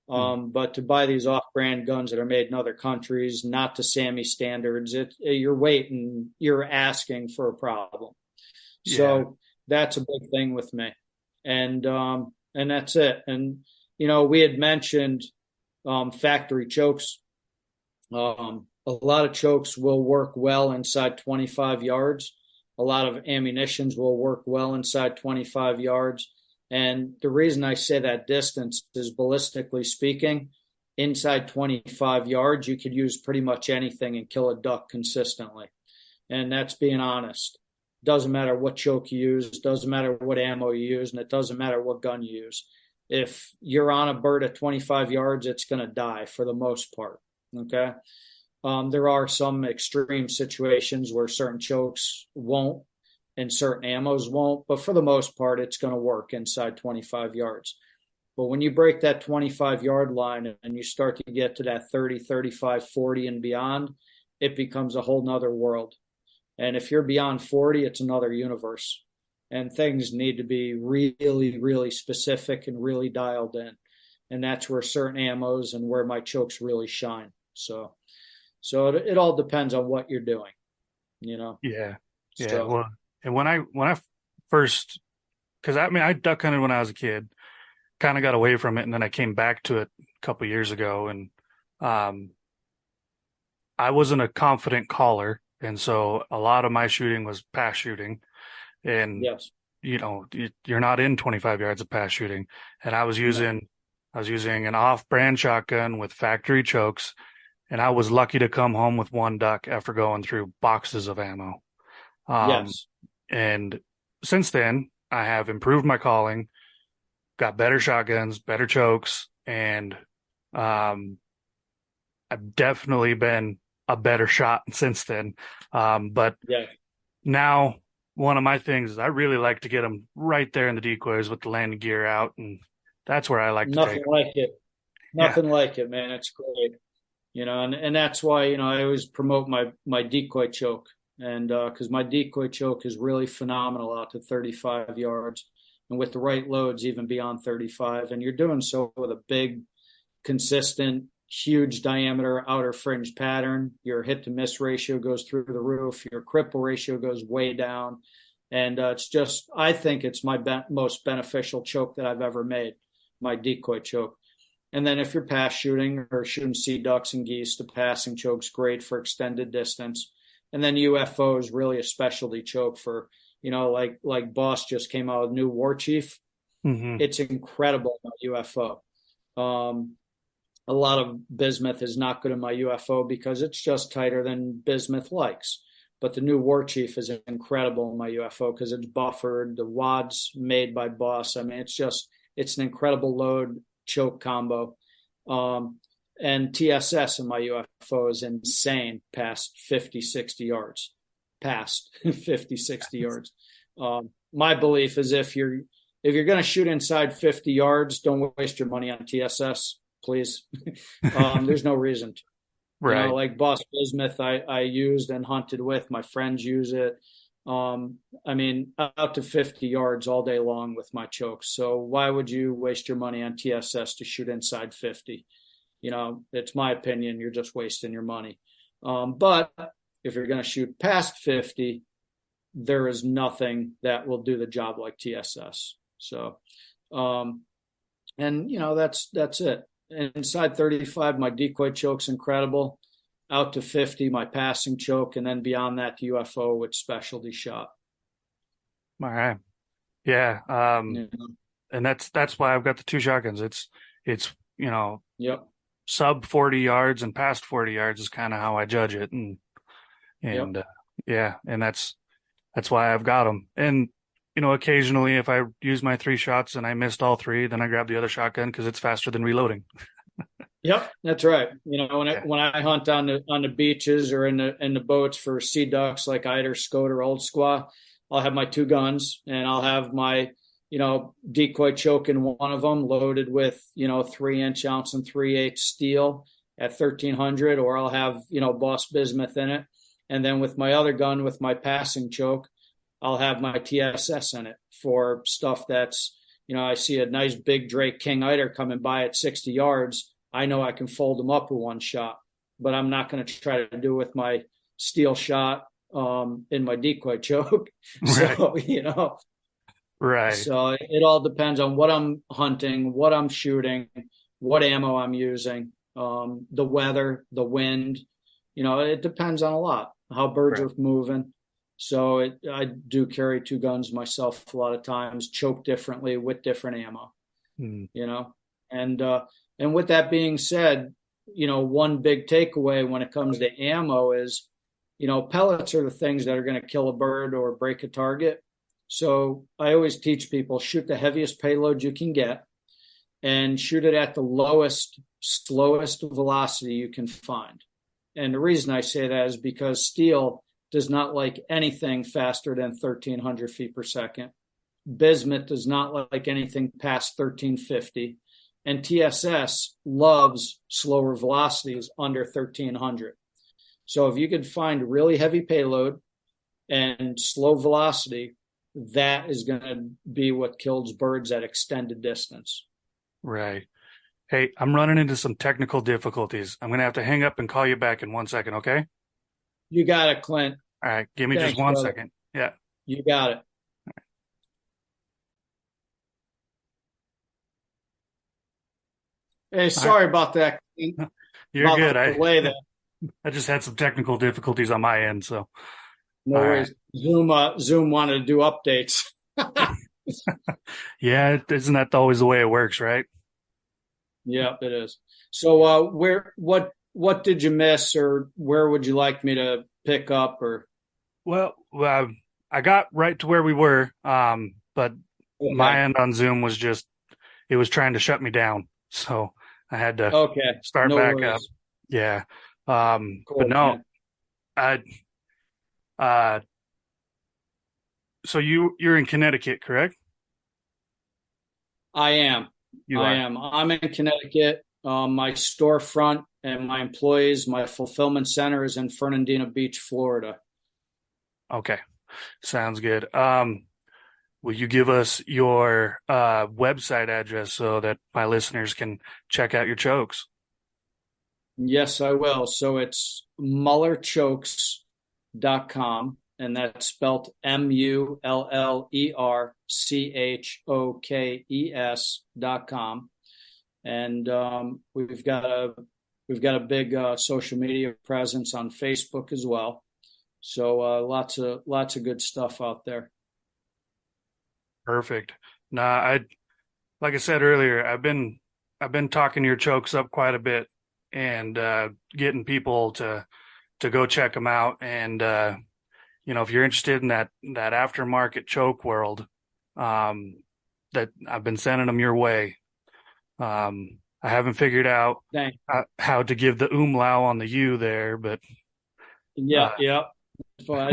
But to buy these off-brand guns that are made in other countries, not to SAMI standards, you're asking for a problem. Yeah. So that's a big thing with me, and that's it. And we had mentioned factory chokes. A lot of chokes will work well inside 25 yards. A lot of ammunitions will work well inside 25 yards. And the reason I say that distance is, ballistically speaking, inside 25 yards, you could use pretty much anything and kill a duck consistently. And that's being honest. Doesn't matter what choke you use, doesn't matter what ammo you use, and it doesn't matter what gun you use. If you're on a bird at 25 yards, it's going to die for the most part. Okay. There are some extreme situations where certain chokes won't and certain ammos won't, but for the most part, it's going to work inside 25 yards. But when you break that 25-yard line and you start to get to that 30, 35, 40 and beyond, it becomes a whole nother world. And if you're beyond 40, it's another universe. And things need to be really, really specific and really dialed in. And that's where certain ammos and where my chokes really shine. So it all depends on what you're doing, Yeah. Yeah. So, Well, and when I first, because I duck hunted when I was a kid, kind of got away from it, and then I came back to it a couple years ago, and I wasn't a confident caller, and so a lot of my shooting was pass shooting, and yes. You're not in 25 yards of pass shooting, and I was using an off-brand shotgun with factory chokes, and I was lucky to come home with one duck after going through boxes of ammo. Yes. And since then, I have improved my calling, got better shotguns, better chokes, and I've definitely been a better shot since then. But Yeah. now one of my things is I really like to get them right there in the decoys with the landing gear out, and that's where I like to take Nothing them. like it. Nothing like it, man. It's great. And that's why, I always promote my decoy choke. And because my decoy choke is really phenomenal out to 35 yards, and with the right loads, even beyond 35. And you're doing so with a big, consistent, huge diameter outer fringe pattern. Your hit to miss ratio goes through the roof. Your cripple ratio goes way down. And I think it's my most beneficial choke that I've ever made, my decoy choke. And then if you're pass shooting or shooting sea ducks and geese, the passing choke's great for extended distance. And then UFO is really a specialty choke for, like Boss just came out with new War Chief. Mm-hmm. It's incredible about UFO. A lot of bismuth is not good in my UFO because it's just tighter than bismuth likes. But the new War Chief is incredible in my UFO because it's buffered. The wad's made by Boss. I mean, it's an incredible load choke combo. Um, and TSS in my UFO is insane past 50, 60 yards. Past 50, 60 yards. My belief is if you're going to shoot inside 50 yards, don't waste your money on TSS, please. There's no reason to. Right. Like Boss Bismuth, I used and hunted with. My friends use it. I mean, out to 50 yards all day long with my chokes. So why would you waste your money on TSS to shoot inside 50? It's my opinion. You're just wasting your money. But if you're going to shoot past 50, there is nothing that will do the job like TSS. So, and that's it. Inside 35, my decoy choke's incredible. Out to 50, my passing choke, and then beyond that, the UFO with specialty shot. All right. Yeah. Yeah. And that's why I've got the two shotguns. It's Yep. sub 40 yards and past 40 yards is kind of how I judge it, and Yep. and yeah, and that's why I've got them. And occasionally if I use my three shots and I missed all three, then I grab the other shotgun because it's faster than reloading. Yep, that's right. When I Yeah. when I hunt on the beaches or in the boats for sea ducks like eider, scoter, or old squaw, I'll have my two guns and I'll have my decoy choke in one of them loaded with 3-inch ounce and 3/8 steel at 1300, or I'll have Boss Bismuth in it, and then with my other gun with my passing choke, I'll have my TSS in it for stuff that's I see a nice big Drake King eider coming by at 60 yards. I know I can fold them up with one shot, but I'm not going to try to do it with my steel shot in my decoy choke. Right. So, Right. so it all depends on what I'm hunting, what I'm shooting, what ammo I'm using, the weather, the wind. It depends on a lot, how birds Right. are moving. So I do carry two guns myself a lot of times, choke differently with different ammo, Mm. you know. And with that being said, one big takeaway when it comes to ammo is, pellets are the things that are going to kill a bird or break a target. So I always teach people shoot the heaviest payload you can get and shoot it at the lowest, slowest velocity you can find. And the reason I say that is because steel does not like anything faster than 1,300 feet per second. Bismuth does not like anything past 1,350. And TSS loves slower velocities under 1,300. So if you could find really heavy payload and slow velocity, that is going to be what kills birds at extended distance. Right. Hey, I'm running into some technical difficulties. I'm gonna have to hang up and call you back in 1 second, okay? You got it, Clint. All right, give me just Thanks, one brother. second. Yeah. You got it. Hey, All right. sorry about that, You're about good. the delay there. I just had some technical difficulties on my end, so No all right. worries. Zoom wanted to do updates. Yeah, isn't that always the way it works, right? Yeah, it is. So, what did you miss, or where would you like me to pick up? Or Well, I got right to where we were, but my okay, end on Zoom was just it was trying to shut me down, so I had to okay, start no back up. worries. Yeah. But Cool, no, man. I uh so you're in Connecticut, correct? I am. You I are. am. I'm in Connecticut. My storefront and my employees, my fulfillment center is in Fernandina Beach, Florida. Okay. Sounds good. Will you give us your website address so that my listeners can check out your chokes? Yes, I will. So it's mullerchokes.com, and that's spelled MULLERCHOKES.com. And we've got a big social media presence on Facebook as well. So lots of good stuff out there. Perfect. Nah, like I said earlier, I've been I've been talking your chokes up quite a bit and getting people to go check them out. And if you're interested in that aftermarket choke world, that I've been sending them your way. I haven't figured out Thank. how to give the umlau on the U there, but Yeah, yeah. So I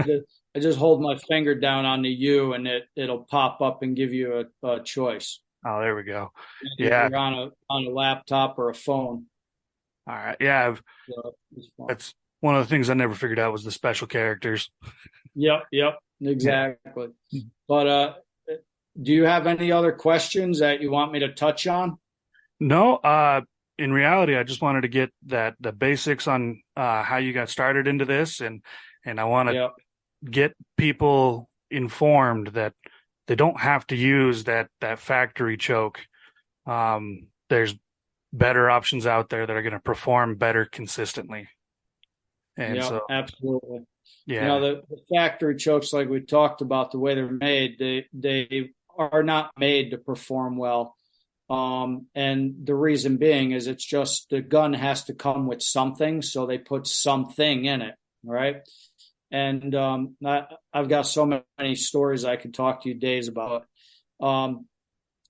just hold my finger down on the U, and it'll pop up and give you a choice. oh, there we go. Yeah. Either on a laptop or a phone. All right. Yeah. So it's fun. That's one of the things I never figured out was the special characters. Yep, yep, Yeah. exactly. But do you have any other questions that you want me to touch on? No, in reality, I just wanted to get the basics on how you got started into this, and I want to Yep, get people informed that they don't have to use that factory choke. There's better options out there that are going to perform better consistently. And yep, so, absolutely. yeah, The factory chokes, like we talked about, the way they're made, they are not made to perform well. And the reason being is it's just the gun has to come with something, so they put something in it, right? And I've got so many stories I could talk to you days about. Um,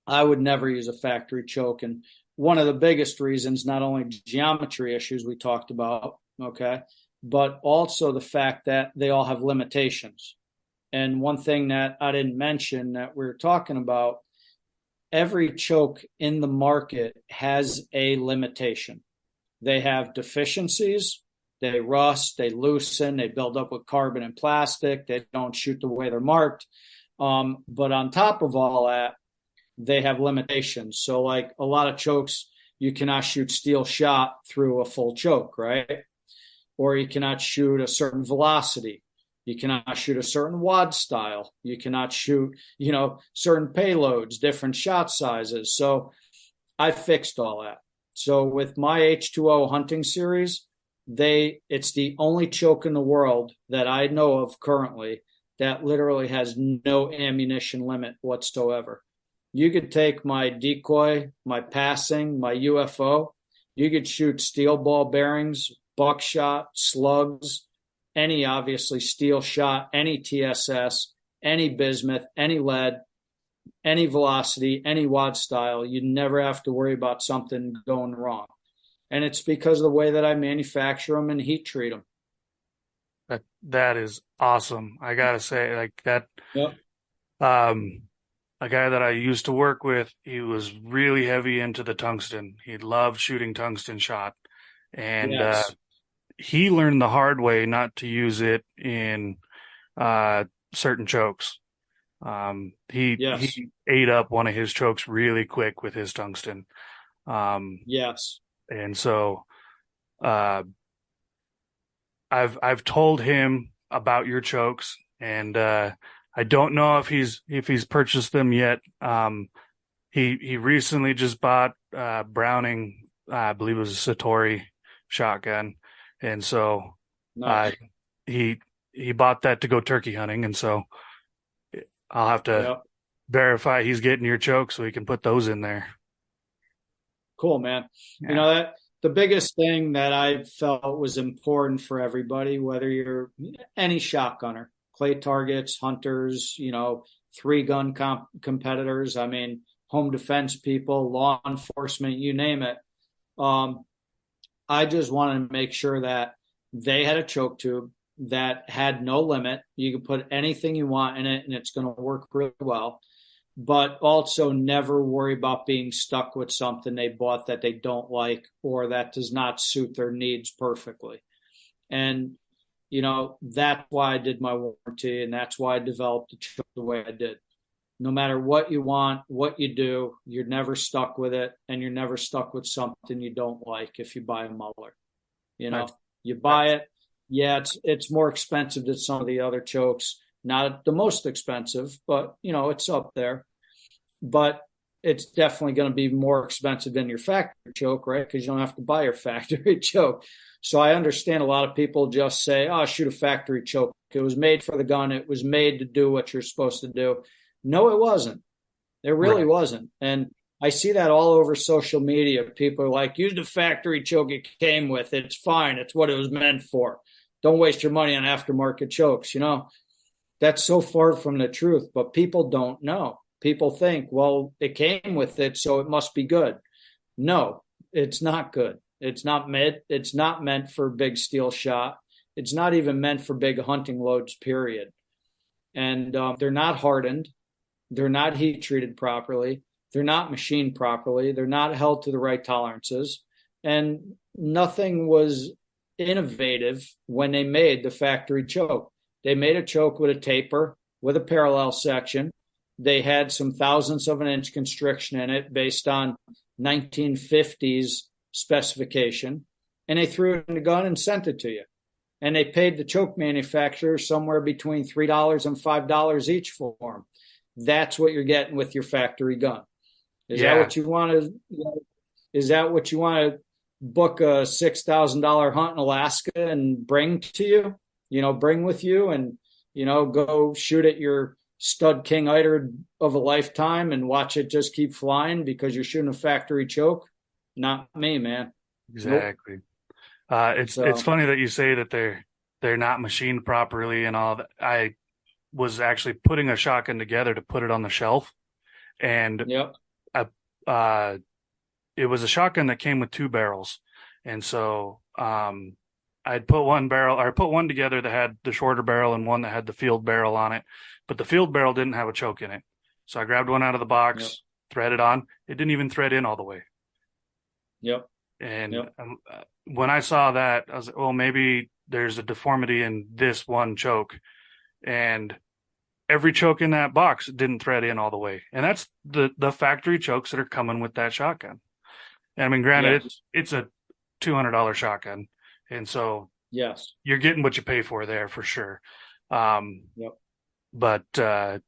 I would never use a factory choke, and one of the biggest reasons, not only geometry issues we talked about, okay, but also the fact that they all have limitations. And one thing that I didn't mention that we are talking about, every choke in the market has a limitation. They have deficiencies. They rust, they loosen, they build up with carbon and plastic. They don't shoot the way they're marked. But on top of all that, they have limitations. So, like a lot of chokes, you cannot shoot steel shot through a full choke, right? Or you cannot shoot a certain velocity. You cannot shoot a certain wad style. You cannot shoot, certain payloads, different shot sizes. So I fixed all that. So with my H2O hunting series, it's the only choke in the world that I know of currently that literally has no ammunition limit whatsoever. You could take my decoy, my passing, my UFO. You could shoot steel ball bearings, buckshot, slugs, any obviously steel shot, any TSS, any bismuth, any lead, any velocity, any wad style. You never have to worry about something going wrong. And it's because of the way that I manufacture them and heat treat them. that is awesome. I gotta say, like that. Yep. Um, a guy that I used to work with, he was really heavy into the tungsten. He loved shooting tungsten shot, and Yes. he learned the hard way not to use it in certain chokes. Yes. He ate up one of his chokes really quick with his tungsten. Um, Yes. and so uh, I've told him about your chokes, and I don't know if he's purchased them yet. He recently just bought Browning, I believe it was a Satori shotgun, and so uh, Nice. he he bought that to go turkey hunting, and so I'll have to Yep. verify he's getting your choke so he can put those in there. Cool, man. Yeah, That the biggest thing that I felt was important for everybody, whether you're any shotgunner, clay targets, hunters, three gun competitors. I mean, home defense people, law enforcement, you name it. Um, I just wanted to make sure that they had a choke tube that had no limit. You can put anything you want in it, and it's going to work really well, but also never worry about being stuck with something they bought that they don't like or that does not suit their needs perfectly. And, that's why I did my warranty, and that's why I developed the way I did. No matter what you want, what you do, you're never stuck with it, and you're never stuck with something you don't like if you buy a Muller. You that's know, you buy that's it, yeah, it's more expensive than some of the other chokes. Not the most expensive, but it's up there. But it's definitely going to be more expensive than your factory choke, right? Because you don't have to buy your factory choke. So I understand a lot of people just say, "Oh, shoot a factory choke. It was made for the gun. It was made to do what you're supposed to do." No, it wasn't. It really right. wasn't. And I see that all over social media. People are like, use the factory choke it came with. It's fine. It's what it was meant for. Don't waste your money on aftermarket chokes. That's so far from the truth, but people don't know. People think, well, it came with it, so it must be good. No, it's not good. It's not meant for big steel shot. It's not even meant for big hunting loads, period. And they're not hardened. They're not heat treated properly. They're not machined properly. They're not held to the right tolerances. And nothing was innovative when they made the factory choke. They made a choke with a taper, with a parallel section. They had some thousandths of an inch constriction in it based on 1950s specification. And they threw it in the gun and sent it to you. And they paid the choke manufacturer somewhere between $3 and $5 each for them. That's what you're getting with your factory gun. Is that what you want to? Is that what you want to book a $6,000 hunt in Alaska and bring to you? Bring with you and go shoot at your stud king eider of a lifetime and watch it just keep flying because you're shooting a factory choke? Not me, man. Exactly. Nope. It's funny that you say that they're not machined properly and all that. I was actually putting a shotgun together to put it on the shelf, and yep. It was a shotgun that came with two barrels, and so I'd put one together that had the shorter barrel and one that had the field barrel on it, but the field barrel didn't have a choke in it. So I grabbed one out of the box, yep. threaded on. It didn't even thread in all the way. Yep. And when I saw that, I was like, well, maybe there's a deformity in this one choke. And every choke in that box didn't thread in all the way. And that's the factory chokes that are coming with that shotgun. And I mean, granted, it's a $200 shotgun. And so yes, you're getting what you pay for there for sure. But that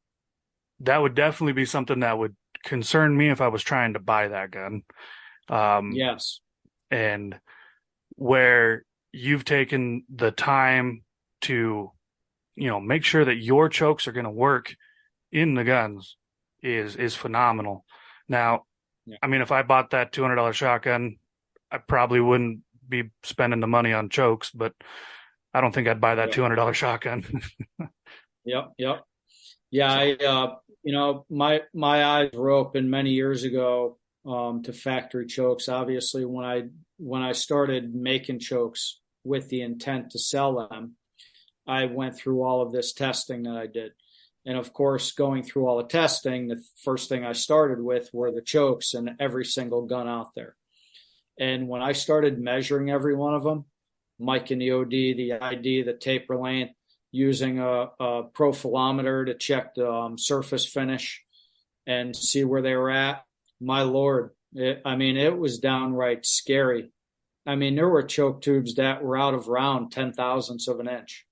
would definitely be something that would concern me if I was trying to buy that gun. Yes. And where you've taken the time to, make sure that your chokes are going to work in the guns is phenomenal. Now, I mean, if I bought that $200 shotgun, I probably wouldn't be spending the money on chokes, but I don't think I'd buy that $200 shotgun. Yep. Yeah. So. My eyes were open many years ago to factory chokes. Obviously, when I started making chokes with the intent to sell them, I went through all of this testing that I did. And of course, going through all the testing, the first thing I started with were the chokes in every single gun out there. And when I started measuring every one of them, mic and the OD, the ID, the taper length, using a profilometer to check the surface finish and see where they were at, my Lord, it was downright scary. I mean, there were choke tubes that were out of round 10 thousandths of an inch.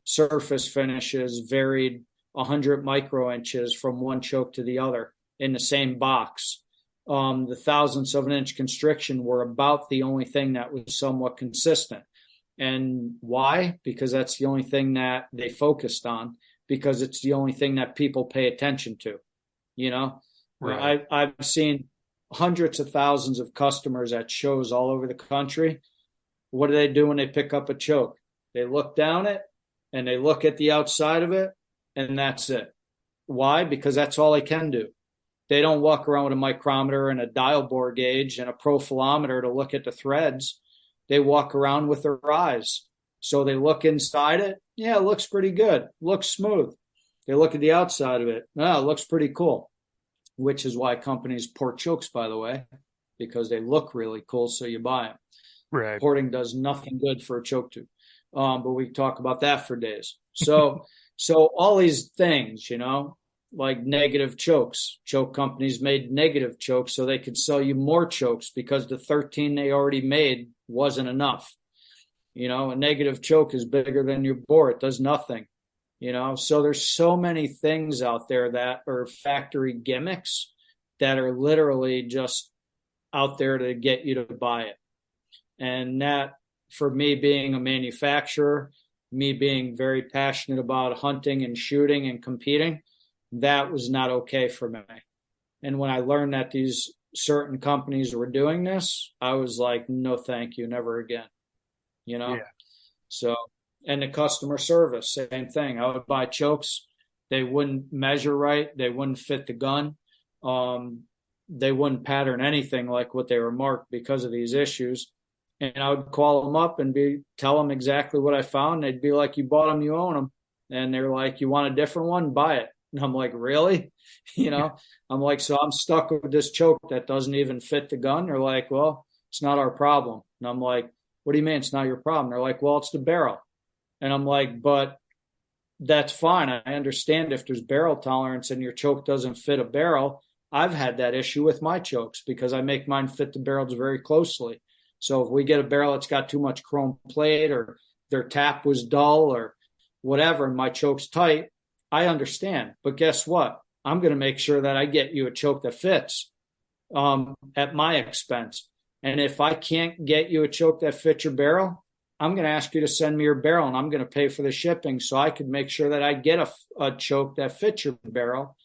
Surface finishes varied 100 micro inches from one choke to the other in the same box. The thousandths of an inch constriction were about the only thing that was somewhat consistent. And why? Because that's the only thing that they focused on, because it's the only thing that people pay attention to. Right. I've seen hundreds of thousands of customers at shows all over the country. What do they do when they pick up a choke? They look down it and they look at the outside of it, and that's it. Why? Because that's all they can do. They don't walk around with a micrometer and a dial bore gauge and a profilometer to look at the threads. They walk around with their eyes. So they look inside it. Yeah, it looks pretty good. Looks smooth. They look at the outside of it. Oh, it looks pretty cool, which is why companies port chokes, by the way, because they look really cool, so you buy them. Right. Porting does nothing good for a choke tube. But we can talk about that for days. So all these things, like negative chokes. Choke companies made negative chokes so they could sell you more chokes because the 13 they already made wasn't enough. A negative choke is bigger than your bore. It does nothing. So there's so many things out there that are factory gimmicks that are literally just out there to get you to buy it. And that, for me being a manufacturer, me being very passionate about hunting and shooting and competing, that was not okay for me. And when I learned that these certain companies were doing this, I was like, no, thank you, never again. You know, Yeah. so, and the customer service, same thing. I would buy chokes. They wouldn't measure right. They wouldn't fit the gun. Um, they wouldn't pattern anything like what they were marked because of these issues. And I would call them up and tell them exactly what I found. They'd be like, "You bought them, you own them." And they're like, "You want a different one? Buy it." And I'm like, "Really?" You know, I'm like, "So I'm stuck with this choke that doesn't even fit the gun." They're like, "Well, it's not our problem." And I'm like, "What do you mean it's not your problem?" They're like, "Well, it's the barrel." And I'm like, "But that's fine. I understand if there's barrel tolerance and your choke doesn't fit a barrel. I've had that issue with my chokes because I make mine fit the barrels very closely. So if we get a barrel that's got too much chrome plate or their tap was dull or whatever, and my choke's tight, I understand. But guess what? I'm going to make sure that I get you a choke that fits at my expense. And if I can't get you a choke that fits your barrel, I'm going to ask you to send me your barrel and I'm going to pay for the shipping so I could make sure that I get a choke that fits your barrel.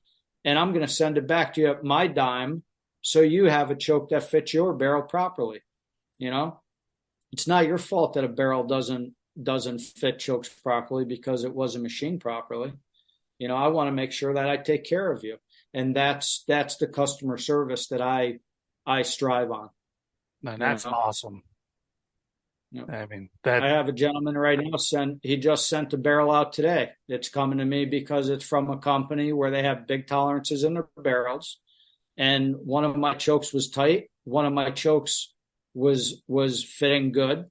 And I'm going to send it back to you at my dime so you have a choke that fits your barrel properly. You know, it's not your fault that a barrel doesn't fit chokes properly because it wasn't machined properly. You know, I want to make sure that I take care of you. And that's the customer service that I strive on, And you that's know. awesome. You know. I mean, that, I have a gentleman right now he just sent a barrel out today. It's coming to me because it's from a company where they have big tolerances in their barrels. And one of my chokes was tight. One of my chokes was fitting good.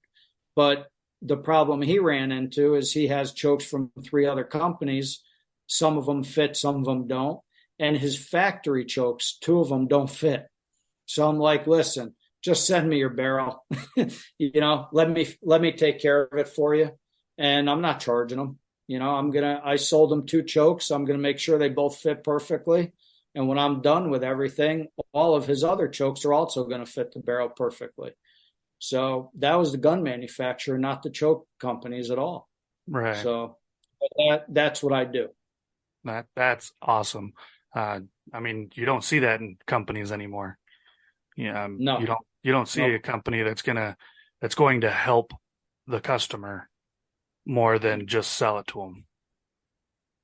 But the problem he ran into is he has chokes from 3 other companies. Some of them fit, some of them don't. And his factory chokes, 2 of them don't fit. So I'm like, listen, just send me your barrel. You know, let me take care of it for you. And I'm not charging them. You know, I sold him 2 chokes. I'm gonna make sure they both fit perfectly. And when I'm done with everything, all of his other chokes are also going to fit the barrel perfectly. So that was the gun manufacturer, not the choke companies at all. right. So that's what I do. That's awesome. Uh, I mean, you don't see that in companies anymore. Yeah, No, you don't see a no, company that's going to help the customer more than just sell it to them.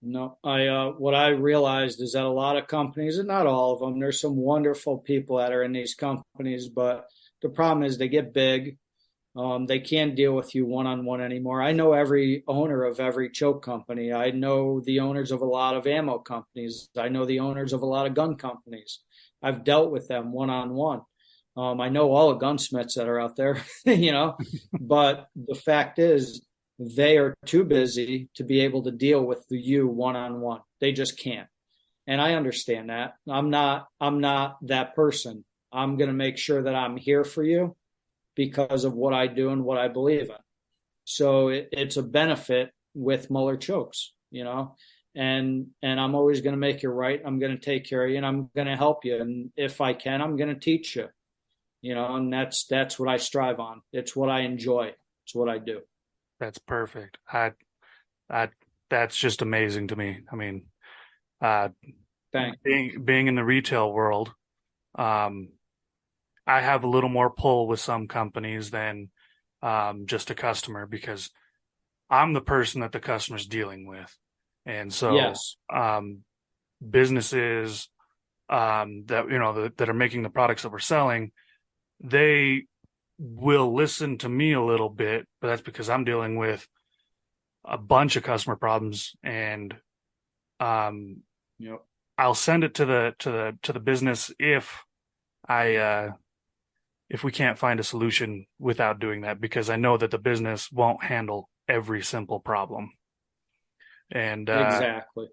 no. I what I realized is that a lot of companies, and not all of them, there's some wonderful people that are in these companies, but the problem is they get big. They can't deal with you one on one anymore. I know every owner of every choke company. I know the owners of a lot of ammo companies. I know the owners of a lot of gun companies. I've dealt with them one on one. I know all the gunsmiths that are out there, you know, but the fact is they are too busy to be able to deal with you one on one. They just can't. And I understand that. I'm not that person. I'm going to make sure that I'm here for you because of what I do and what I believe in. So it's a benefit with Müller chokes, you know, and I'm always going to make you right. I'm going to take care of you and I'm going to help you. And if I can, I'm going to teach you, you know, and that's what I strive on. It's what I enjoy. It's what I do. That's perfect. I that's just amazing to me. I mean, uh, Thank being in the retail world, um, I have a little more pull with some companies than just a customer because I'm the person that the customer's dealing with. And so Yes, businesses that that are making the products that we're selling, they will listen to me a little bit, but that's because I'm dealing with a bunch of customer problems, and um, yep, I'll send it to the business I if we can't find a solution without doing that, because I know that the business won't handle every simple problem. And exactly.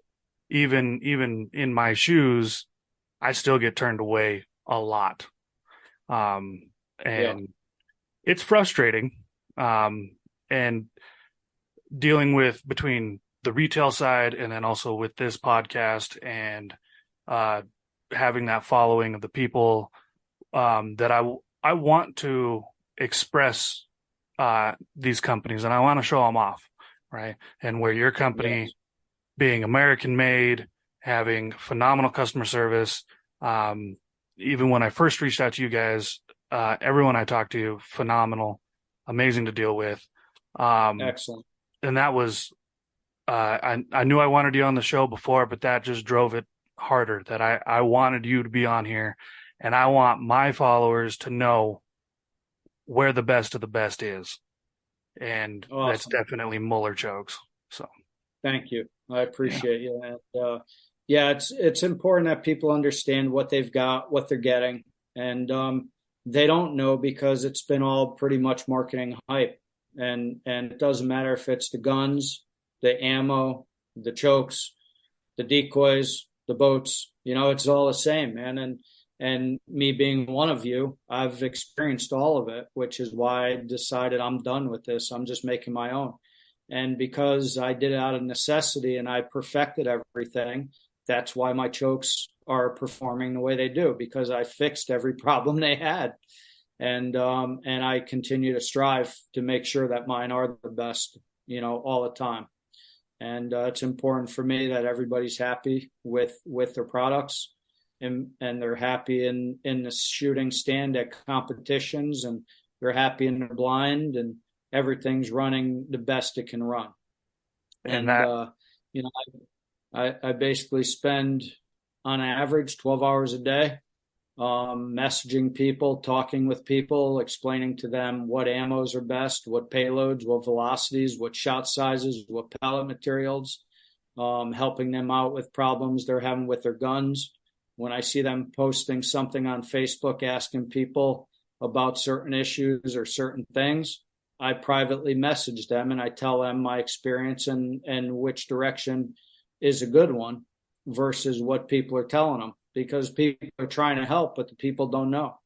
even in my shoes, I still get turned away a lot. Um, Yeah, and it's frustrating. And dealing with between the retail side and then also with this podcast and uh, having that following of the people that I want to express these companies and I want to show them off, right? And where your company yes, being American made, having phenomenal customer service, um, even when I first reached out to you guys, everyone I talked to, phenomenal, amazing to deal with. Um, Excellent. and that was, I knew I wanted you on the show before, but that just drove it harder that I wanted you to be on here, and I want my followers to know where the best of the best is. And that's Awesome. definitely Muller chokes. So, Thank you. I yeah, appreciate you. And yeah, it's important that people understand what they've got, what they're getting, and they don't know because it's been all pretty much marketing hype. And it doesn't matter if it's the guns, the ammo, the chokes, the decoys, the boats. It's all the same, man. And me being one of you, I've experienced all of it, which is why I decided I'm done with this. I'm just making my own. And because I did it out of necessity and I perfected everything, that's why my chokes are performing the way they do, because I fixed every problem they had. And I continue to strive to make sure that mine are the best, all the time. And it's important for me that everybody's happy with their products, and they're happy in the shooting stand at competitions, and they're happy in their blind, and everything's running the best it can run. and And that you know, I basically spend on average 12 hours a day, messaging people, talking with people, explaining to them what ammos are best, what payloads, what velocities, what shot sizes, what pellet materials, helping them out with problems they're having with their guns. When I see them posting something on Facebook asking people about certain issues or certain things, I privately message them and I tell them my experience and which direction is a good one versus what people are telling them, because people are trying to help, but the people don't know.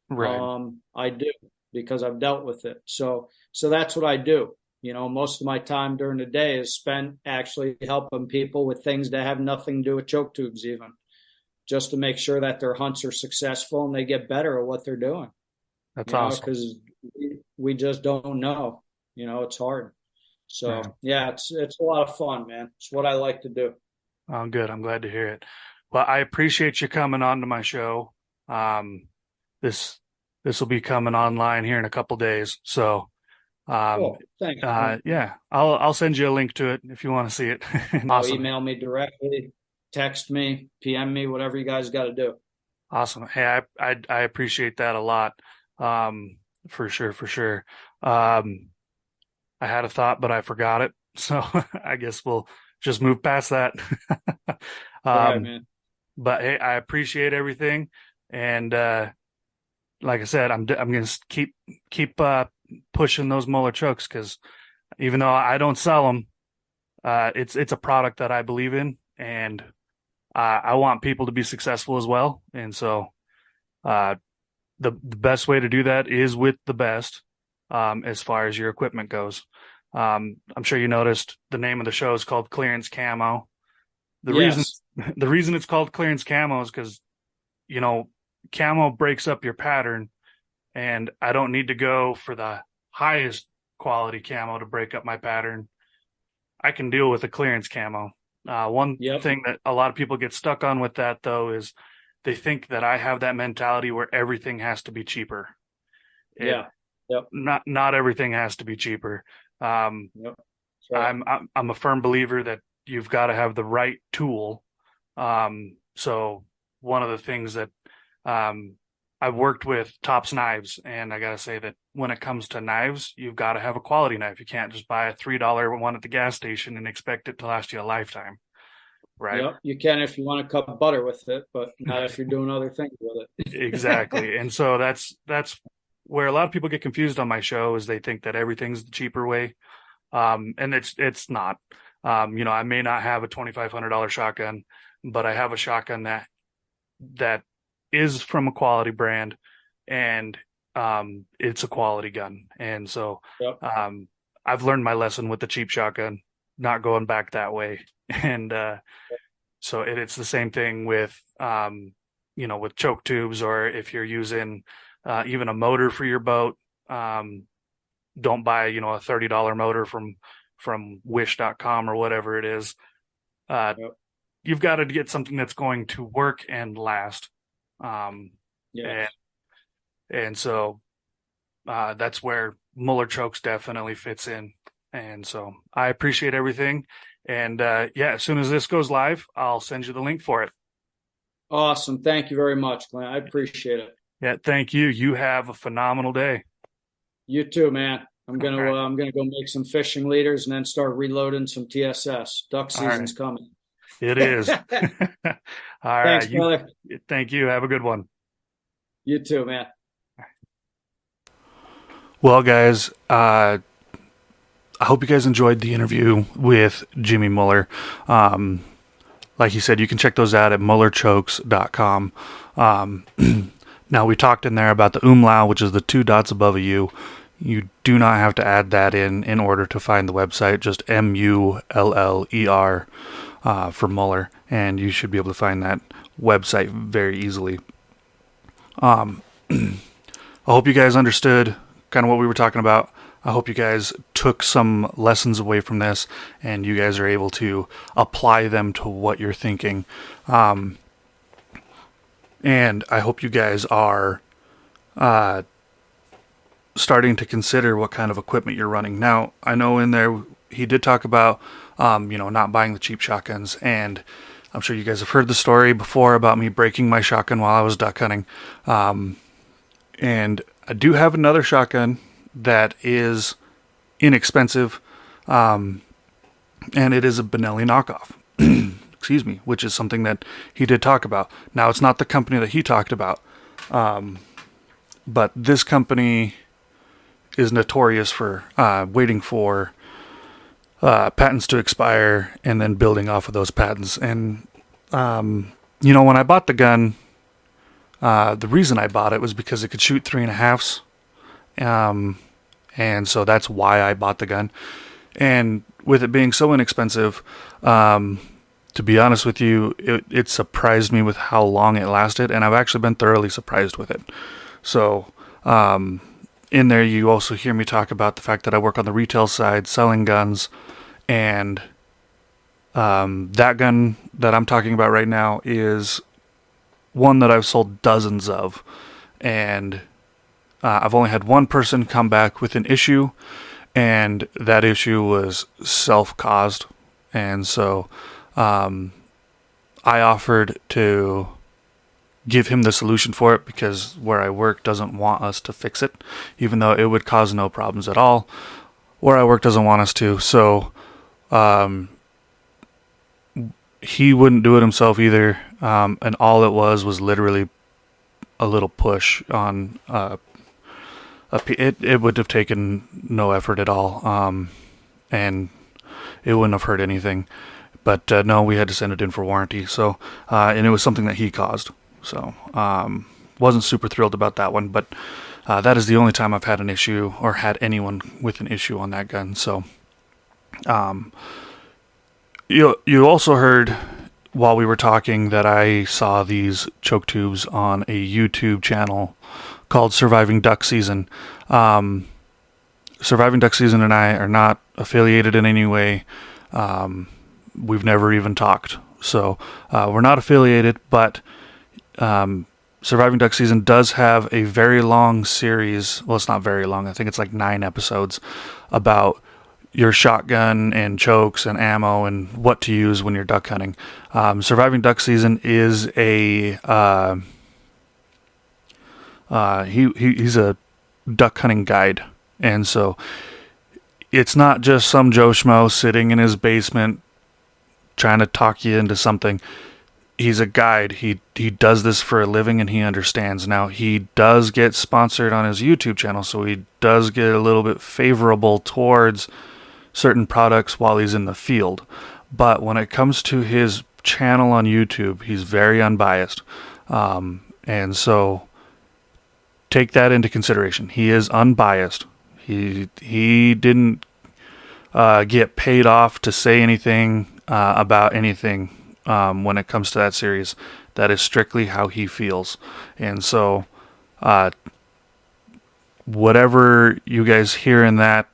right, I do, because I've dealt with it. So that's what I do. Most of my time during the day is spent actually helping people with things that have nothing to do with choke tubes, even just to make sure that their hunts are successful and they get better at what they're doing. that's awesome. Because we just don't know. It's hard. Yeah. So yeah, it's a lot of fun, man. It's what I like to do. Oh, good. I'm glad to hear it. Well, I appreciate you coming on to my show. Um, this this will be coming online here in a couple days. So, um, Cool. Thanks, man. yeah, I'll send you a link to it if you want to see it. Awesome. Email me directly, text me, PM me, whatever you guys got to do. Awesome. Hey, I appreciate that a lot. Um, for sure, for sure. Um, I had a thought, but I forgot it. So I guess we'll just move past that. All right, Um, man. but hey, I appreciate everything. And, like I said, I'm going to keep, pushing those Muller chokes because even though I don't sell them, it's a product that I believe in, and I want people to be successful as well. And so, uh, the best way to do that is with the best, as far as your equipment goes. I'm sure you noticed the name of the show is called Clearance Camo. The reason Yes. the reason it's called Clearance Camo is because, you know, camo breaks up your pattern, and I don't need to go for the highest quality camo to break up my pattern. I can deal with a clearance camo. One Yep. thing that a lot of people get stuck on with that though is they think that I have that mentality where everything has to be cheaper. It Yeah. Yep. not everything has to be cheaper. Um, Yep. That's right. I'm a firm believer that you've got to have the right tool. So one of the things that um, I've worked with Tops Knives, and I gotta say that when it comes to knives, you've got to have a quality knife. You can't just buy a $3 one at the gas station and expect it to last you a lifetime, right? Yep. You can if you want to cut butter with it, but not if you're doing other things with it. Exactly. And so that's where a lot of people get confused on my show is they think that everything's the cheaper way. And it's not. I may not have a $2,500 shotgun, but I have a shotgun that is from a quality brand, and it's a quality gun. And so Yep. um, I've learned my lesson with the cheap shotgun, not going back that way. And so it's the same thing with with choke tubes, or if you're using even a motor for your boat. Don't buy a $30 motor from wish.com or whatever it is. uh Yep. you've got to get something that's going to work and last. Um, and Yes. and so that's where Muller chokes definitely fits in. And so I appreciate everything. And yeah, as soon as this goes live, I'll send you the link for it. Awesome. Thank you very much, Glenn. I appreciate it. Yeah, thank you. You have a phenomenal day. You too, man. All right. I'm gonna go make some fishing leaders and then start reloading some TSS. Duck All right. season's coming. It is. All Thanks, right. brother. Thank you. Have a good one. You too, man. Well, guys, I hope you guys enjoyed the interview with Jimmy Muller. Like he said, you can check those out at mullerchokes.com. Um, now, we talked in there about the umlaut, which is the two dots above a U. You do not have to add that in order to find the website, just Muller for Muller, and you should be able to find that website very easily. I hope you guys understood kind of what we were talking about. I hope you guys took some lessons away from this and you guys are able to apply them to what you're thinking. And I hope you guys are starting to consider what kind of equipment you're running. Now, I know in there he did talk about, not buying the cheap shotguns. And I'm sure you guys have heard the story before about me breaking my shotgun while I was duck hunting. And I do have another shotgun that is inexpensive, and it is a Benelli knockoff. Excuse me, which is something that he did talk about. Now, it's not the company that he talked about, but this company is notorious for waiting for patents to expire and then building off of those patents. And when I bought the gun, the reason I bought it was because it could shoot 3.5s. And so that's why I bought the gun. And with it being so inexpensive, to be honest with you, it surprised me with how long it lasted. And I've actually been thoroughly surprised with it. So in there, you also hear me talk about the fact that I work on the retail side selling guns. And that gun that I'm talking about right now is one that I've sold dozens of. And I've only had one person come back with an issue, and that issue was self-caused. And so I offered to give him the solution for it because where I work doesn't want us to fix it, even though it would cause no problems at all. Where I work doesn't want us to. So he wouldn't do it himself either. And all it was literally a little push on it would have taken no effort at all, and it wouldn't have hurt anything. But no, we had to send it in for warranty. So, and it was something that he caused. So, wasn't super thrilled about that one. But that is the only time I've had an issue or had anyone with an issue on that gun. So, you also heard while we were talking that I saw these choke tubes on a YouTube channel called Surviving Duck Season. Surviving Duck Season and I are not affiliated in any way. We've never even talked. So we're not affiliated, but Surviving Duck Season does have a very long series. Well, it's not very long. I think it's like 9 episodes about your shotgun and chokes and ammo and what to use when you're duck hunting. Surviving Duck Season is a he's a duck hunting guide, and so it's not just some Joe Schmo sitting in his basement trying to talk you into something. He's a guide. He does this for a living, and he understands. Now, he does get sponsored on his YouTube channel, so he does get a little bit favorable towards certain products while he's in the field. But when it comes to his channel on YouTube, he's very unbiased. And so take that into consideration. He is unbiased. He didn't get paid off to say anything about anything when it comes to that series. That is strictly how he feels. And so whatever you guys hear in that,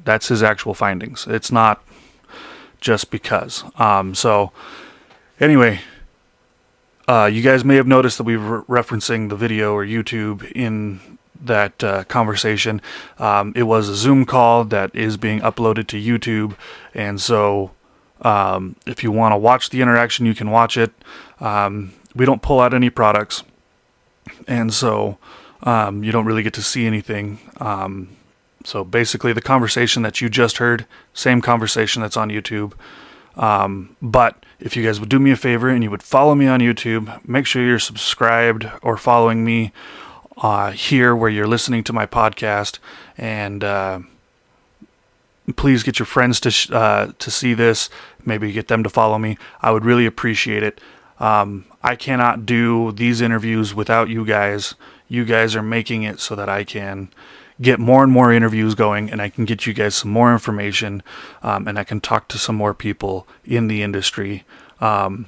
that's his actual findings. It's not just because. So anyway, You guys may have noticed that we were referencing the video or YouTube in that conversation. It was a Zoom call that is being uploaded to YouTube, and so if you want to watch the interaction, you can watch it. We don't pull out any products, and so you don't really get to see anything. So basically, the conversation that you just heard, same conversation that's on YouTube. But if you guys would do me a favor and you would follow me on YouTube, make sure you're subscribed or following me here where you're listening to my podcast, and please get your friends to see this. Maybe get them to follow me. I would really appreciate it. I cannot do these interviews without you guys. You guys are making it so that I can get more and more interviews going, and I can get you guys some more information, and I can talk to some more people in the industry. I've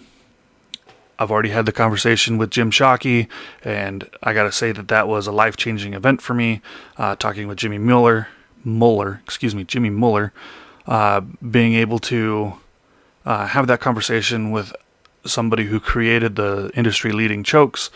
already had the conversation with Jim Shockey, and I gotta say that was a life-changing event for me, talking with Jimmy Müller, being able to have that conversation with somebody who created the industry-leading chokes.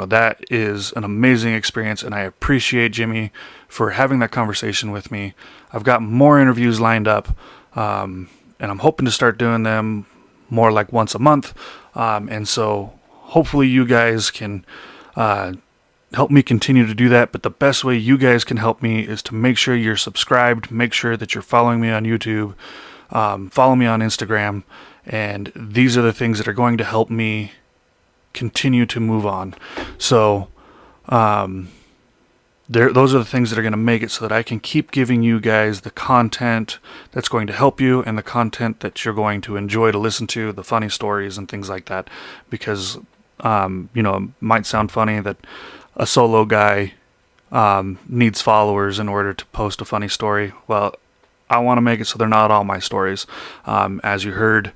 That is an amazing experience, and I appreciate Jimmy for having that conversation with me. I've got more interviews lined up, and I'm hoping to start doing them more like once a month. And so hopefully you guys can help me continue to do that. But the best way you guys can help me is to make sure you're subscribed, make sure that you're following me on YouTube, follow me on Instagram, and these are the things that are going to help me continue to move on. So those are the things that are going to make it so that I can keep giving you guys the content that's going to help you, and the content that you're going to enjoy to listen to, the funny stories and things like that. Because it might sound funny that a solo guy needs followers in order to post a funny story. Well, I want to make it so they're not all my stories. As you heard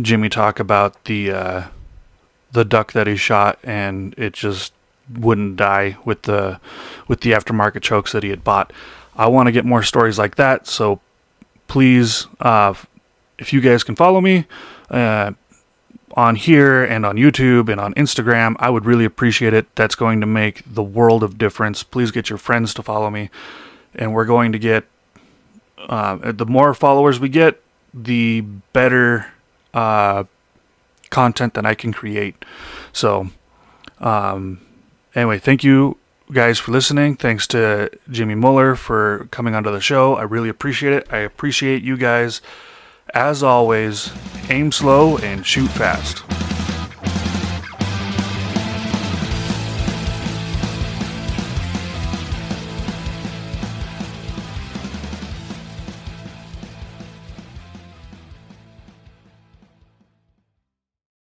Jimmy talk about the duck that he shot, and it just wouldn't die with the aftermarket chokes that he had bought. I want to get more stories like that, so please, if you guys can follow me on here and on YouTube and on Instagram, I would really appreciate it. That's going to make the world of difference. Please get your friends to follow me, and we're going to get the more followers we get, the better content that I can create. So anyway, thank you guys for listening. Thanks to Jimmy Müller for coming onto the show. I really appreciate it. I appreciate you guys. As always, aim slow and shoot fast.